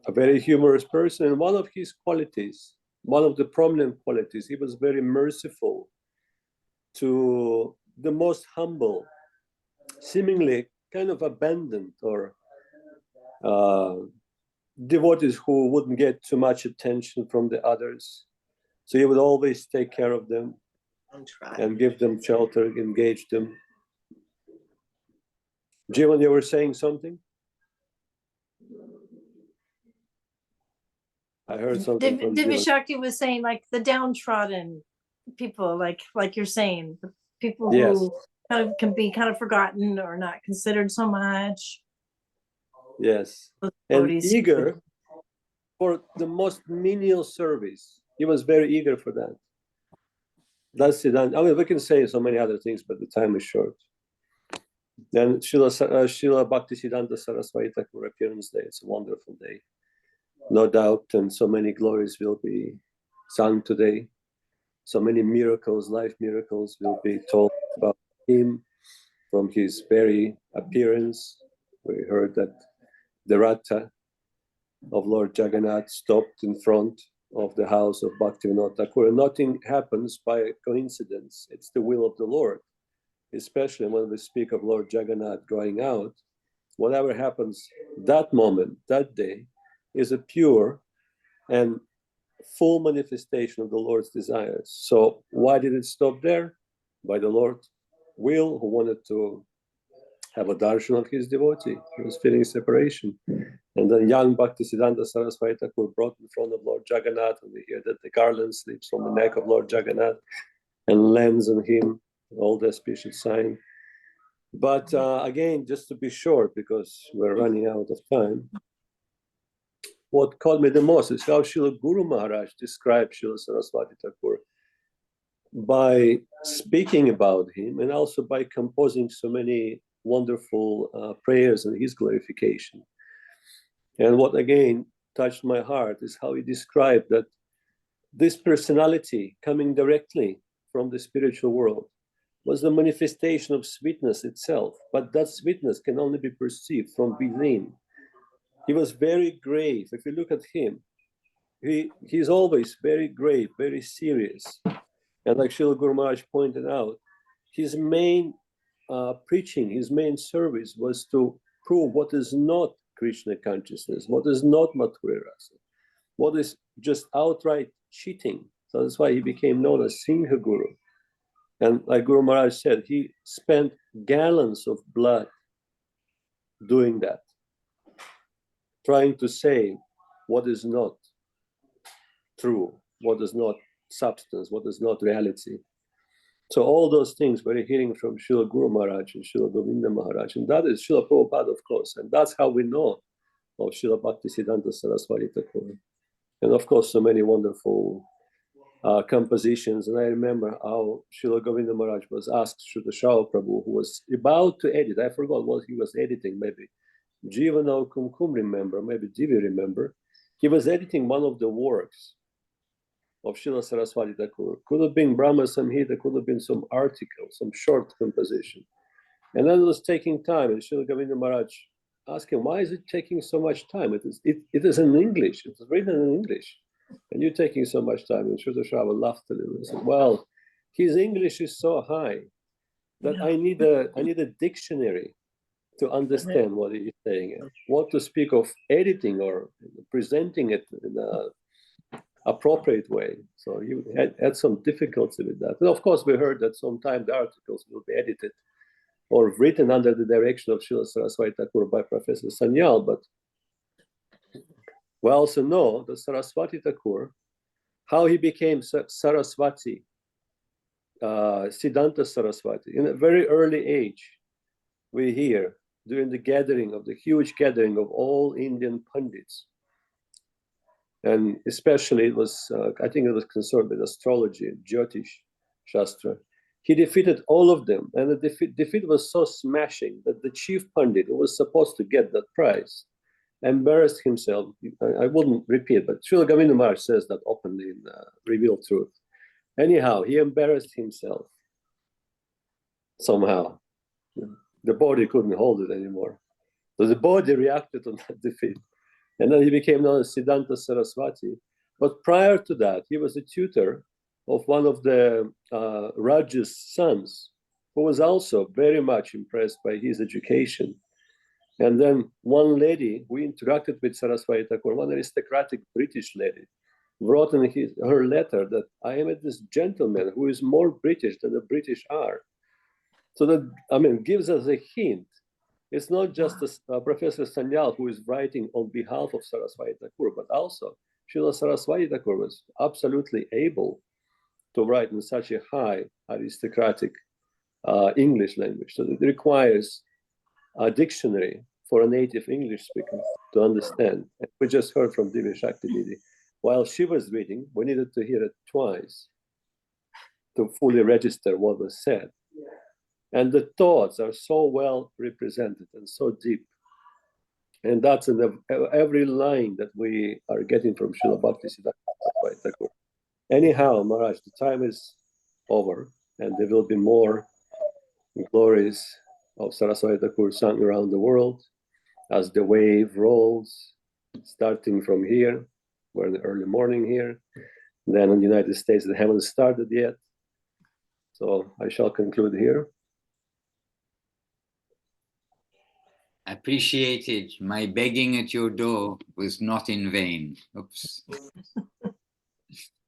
a very humorous person, and one of his qualities, one of the prominent qualities, he was very merciful to the most humble, seemingly kind of abandoned or devotees who wouldn't get too much attention from the others. So he would always take care of them and give them shelter, engage them. Jivan, you were saying something? I heard something from Divya Jivan. Shakti was saying like the downtrodden people, like you're saying, the people Yes. who kind of can be kind of forgotten or not considered so much. Yes, Those and devotees. eager for the most menial service. He was very eager for that. That's it. I mean, we can say so many other things, but the time is short. Then Srila Bhaktisiddhanta Saraswati Thakur appearance day. It's a wonderful day, no doubt, and so many glories will be sung today. So many miracles, life miracles will be told about him from his very appearance. We heard that the Ratha of Lord Jagannath stopped in front of the house of Bhaktivinoda Thakur. Nothing happens by coincidence. It's the will of the Lord, especially when we speak of Lord Jagannath going out. Whatever happens that moment, that day, is a pure and full manifestation of the Lord's desires. So why did it stop there? By the Lord's will, who wanted to have a darshan of his devotee. He was feeling separation. And then young Bhaktisiddhanta Saraswati Thakur brought in front of Lord Jagannath, and we hear that the garland slips from the neck of Lord Jagannath and lands on him, all the auspicious sign. But again, just to be short, because we're running out of time, what caught me the most is how Srila Guru Maharaj described Srila Saraswati Thakur by speaking about him and also by composing so many wonderful prayers and his glorification. And what again touched my heart is how he described that this personality coming directly from the spiritual world was the manifestation of sweetness itself, but that sweetness can only be perceived from within. He was very grave. If you look at him, he's always very grave, very serious. And like Srila Guru Maharaj pointed out, his main preaching, his main service was to prove what is not Krishna consciousness, what is not Madhurya Rasa, what is just outright cheating. So that's why he became known as Singha Guru. And like Guru Maharaj said, he spent gallons of blood doing that, trying to say what is not true, what is not substance, what is not reality. So all those things we're hearing from Srila Guru Maharaj and Srila Govinda Maharaj, and that is Srila Prabhupada, of course, and that's how we know of Srila Bhaktisiddhanta Saraswati Thakur. And of course, so many wonderful compositions. And I remember how Srila Govinda Maharaj was asked Srila Shravan Prabhu, who was about to edit, I forgot what he was editing, maybe Jivana Kumkum remember, maybe Divi remember. He was editing one of the works of Srila Saraswati Thakur. Could have been Brahma Samhita, could have been some article, some short composition. And then it was taking time, and Srila Govinda Maharaj asked him, why is it taking so much time? It is in English, it was written in English, and you're taking so much time. And Srila Shravan laughed a little and said, well, his English is so high that I need a dictionary to understand what he's saying, and what to speak of editing or presenting it in an appropriate way. So you had some difficulty with that. And of course, we heard that sometimes the articles will be edited or written under the direction of Srila Saraswati Thakur by Professor Sanyal. But we also know that Saraswati Thakur, how he became Saraswati, Siddhanta Saraswati, in a very early age. We hear during the huge gathering of all Indian Pandits. And especially it was, I think it was concerned with astrology, Jyotish Shastra. He defeated all of them. And the defeat was so smashing that the chief Pandit, who was supposed to get that prize, embarrassed himself. I wouldn't repeat, but Srila Govinda Maharaj says that openly in Revealed Truth. Anyhow, he embarrassed himself somehow. The body couldn't hold it anymore. So the body reacted on that defeat. And then he became known as Siddhanta Saraswati. But prior to that, he was a tutor of one of the Raja's sons, who was also very much impressed by his education. And then one lady who interacted with Saraswati Thakur, one aristocratic British lady, wrote in her letter that I am this gentleman who is more British than the British are. So that, gives us a hint. It's not just Professor Sanyal who is writing on behalf of Saraswati Thakur, but also Srila Saraswati Thakur was absolutely able to write in such a high aristocratic English language. So it requires a dictionary for a native English speaker to understand. And we just heard from Divya Shakti Didi. While she was reading, we needed to hear it twice to fully register what was said. And the thoughts are so well represented and so deep. And that's in every line that we are getting from Srila Saraswati Thakur. Anyhow, Maharaj, the time is over, and there will be more glories of Saraswati Thakur sung around the world as the wave rolls, starting from here. We're in the early morning here. Then in the United States, they haven't started yet. So I shall conclude here. Appreciated. My begging at your door was not in vain. Oops.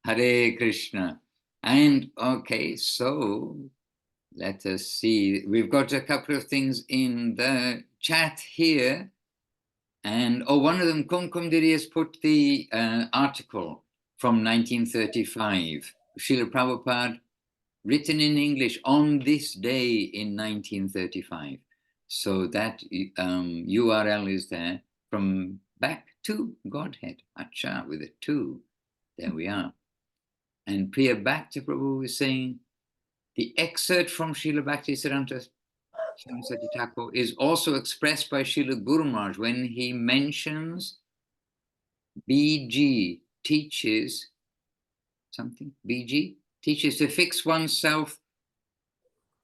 Hare Krishna. And okay, so let us see. We've got a couple of things in the chat here. And one of them, Kumkum Diri, has put the article from 1935. Srila Prabhupada, written in English on this day in 1935. So that URL is there from back to Godhead. Acha, with a 2. There we are. And Priya Bhakti Prabhu is saying, the excerpt from Srila Bhakti Saraswati Thakur is also expressed by Srila Guru Maharaj when he mentions BG teaches something. BG teaches to fix oneself,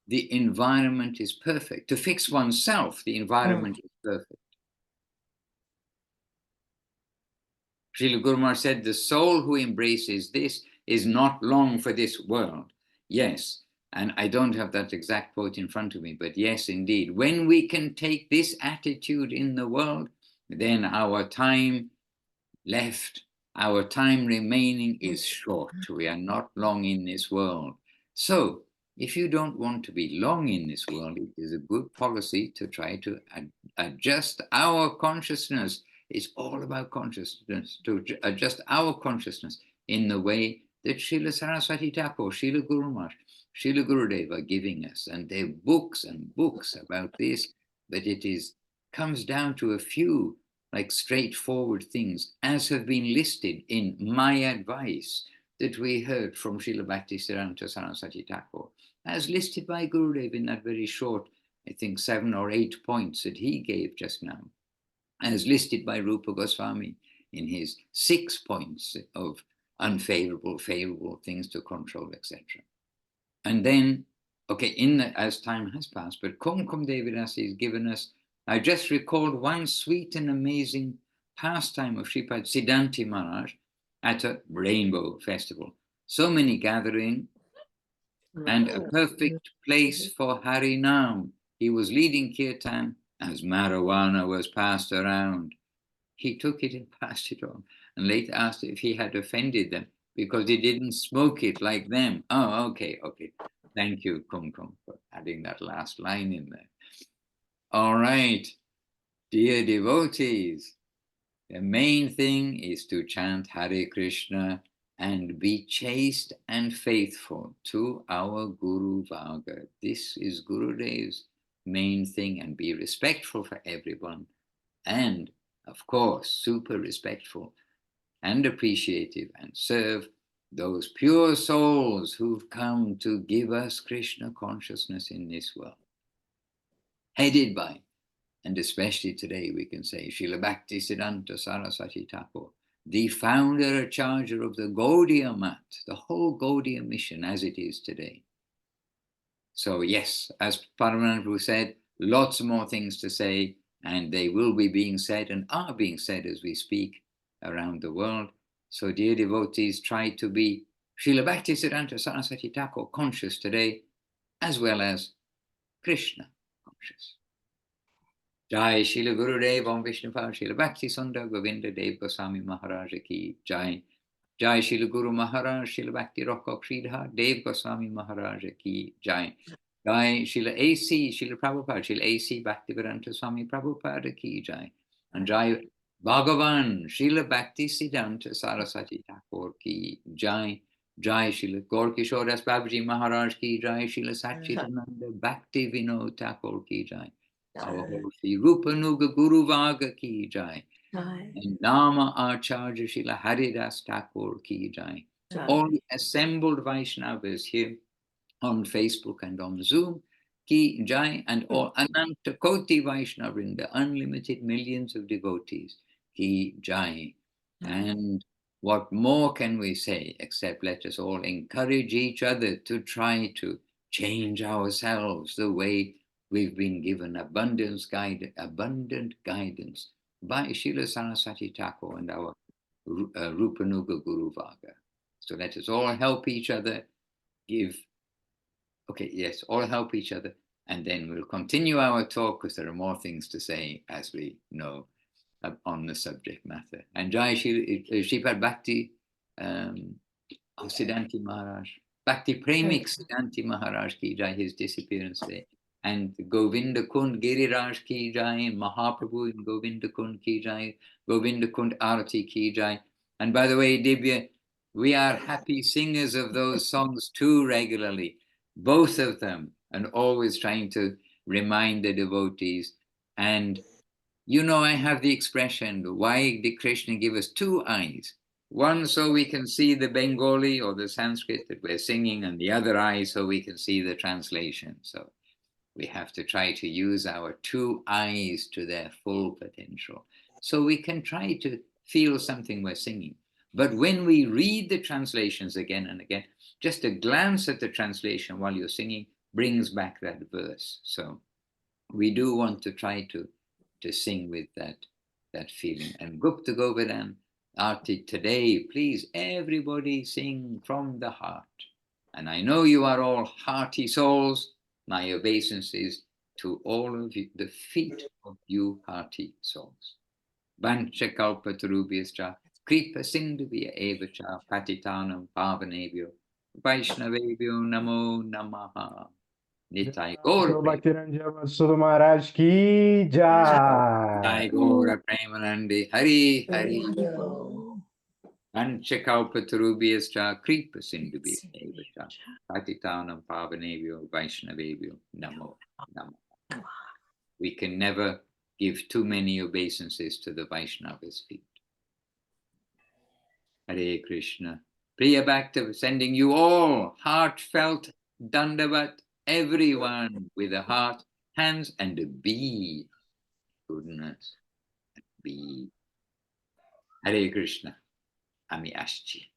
the environment is perfect. To fix oneself, the environment is perfect. Srila Guru Maharaj said, the soul who embraces this is not long for this world. Yes, and I don't have that exact quote in front of me, but yes, indeed. When we can take this attitude in the world, then our time left, our time remaining is short. We are not long in this world. So, if you don't want to be long in this world, it is a good policy to try to adjust our consciousness. It's all about consciousness, to adjust our consciousness in the way that Srila Saraswati Thakur, Srila Guru Maharaj, Srila Gurudev are giving us. And there are books and books about this, but it comes down to a few like straightforward things, as have been listed in my advice that we heard from Srila Bhakti Siddhanta Saraswati Thakur, as listed by Gurudev in that very short, I think 7 or 8 points that he gave just now, as listed by Rupa Goswami in his 6 points of unfavorable, favorable things to control, etc. And then, okay, as time has passed, but Kumkum Devidasi has given us, I just recalled one sweet and amazing pastime of Sripad Siddhanti Maharaj at a rainbow festival. So many gathering and a perfect place for Harinam. He was leading kirtan as marijuana was passed around. He took it and passed it on, and later asked if he had offended them because he didn't smoke it like them. Oh, okay. Thank you, Kumkum, for adding that last line in there. All right, dear devotees, the main thing is to chant Hare Krishna and be chaste and faithful to our Guru Varga. This is Gurudev's main thing, and be respectful for everyone. And, of course, super respectful and appreciative, and serve those pure souls who've come to give us Krishna consciousness in this world. Headed by, and especially today we can say, Srila Bhakti Siddhanta Saraswati Thakur, the founder and charger of the Gaudiya Mat, the whole Gaudiya mission as it is today. So yes, as Paramananda said, lots more things to say, and they will be being said and are being said as we speak around the world. So dear devotees, try to be Srila Bhakti Siddhanta Saraswati Thakur conscious today, as well as Krishna conscious. Jai Srila Gurudev Om Vishnupad Srila Bhakti Sundar Govinda Dev Goswami Maharaj Ki Jai. Jai Srila Guru Maharaj Srila Bhakti Rokok Sridhar Dev Goswami Maharaj Ki Jai. Jai Srila A.C. Srila Prabhupada Srila A.C. Bhaktivedanta Swami Prabhupada Ki Jai. And Jai Bhagavan Srila Bhakti Siddhanta Saraswati Thakur Ki Jai. Jai Srila Gaur Kishore Das Babaji Maharaj Ki Jai. Srila Satchidananda Bhakti Vinod Thakur Ki Jai. Our Sri Rupanuga Guru Varga Ki Jai. And Nama Acharya Srila Haridas Thakur Ki Jai. All the assembled Vaishnavas here on Facebook and on Zoom, ki jai, and all Ananta Koti Vaishnavrinda, unlimited millions of devotees, ki jai. And what more can we say except let us all encourage each other to try to change ourselves the way we've been given abundant guidance by Srila Saraswati Thakur and our Rupanuga Guru Varga. So let us all help each other, all help each other, and then we'll continue our talk because there are more things to say as we know on the subject matter. And Jai Shripad Bhakti Siddhanti Maharaj, Bhakti Premik Siddhanti Maharaj ki Jai, his disappearance day. And Govinda Kund Giriraj ki Jai, Mahaprabhu in Govinda Kund ki Jai, Govinda Kund Arati ki Jai. And by the way, Divya, we are happy singers of those songs too regularly, both of them, and always trying to remind the devotees. And you know, I have the expression, why did Krishna give us two eyes? One so we can see the Bengali or the Sanskrit that we're singing, and the other eye so we can see the translation. So we have to try to use our two eyes to their full potential, so we can try to feel something we're singing. But when we read the translations again and again, just a glance at the translation while you're singing brings back that verse. So we do want to try to sing with that feeling. And Gupta Govardhan Arti today, please everybody sing from the heart. And I know you are all hearty souls. My obeisances to all of you, the feet of you hearty souls. Vancha kalpatarubhyascha kripa sindhuvya evacha patitanam pavanebhyo Vaishnavebhyo namo namaha. Nitai Gaura Bhaktiranjan Sudha Maharaj ki Nitai jai. Gaura Premanandi Hari Hari. Vancha kalpatarubhyascha kripa sindhuvya evacha patitanam pavanebhyo Vaishnavebhyo namo namaha. We can never give too many obeisances to the Vaishnava's feet. Hare Krishna. Priya Bhakta sending you all heartfelt dandavat, everyone with a heart, hands, and a B. Goodness. B. Hare Krishna. Ami Ashchi.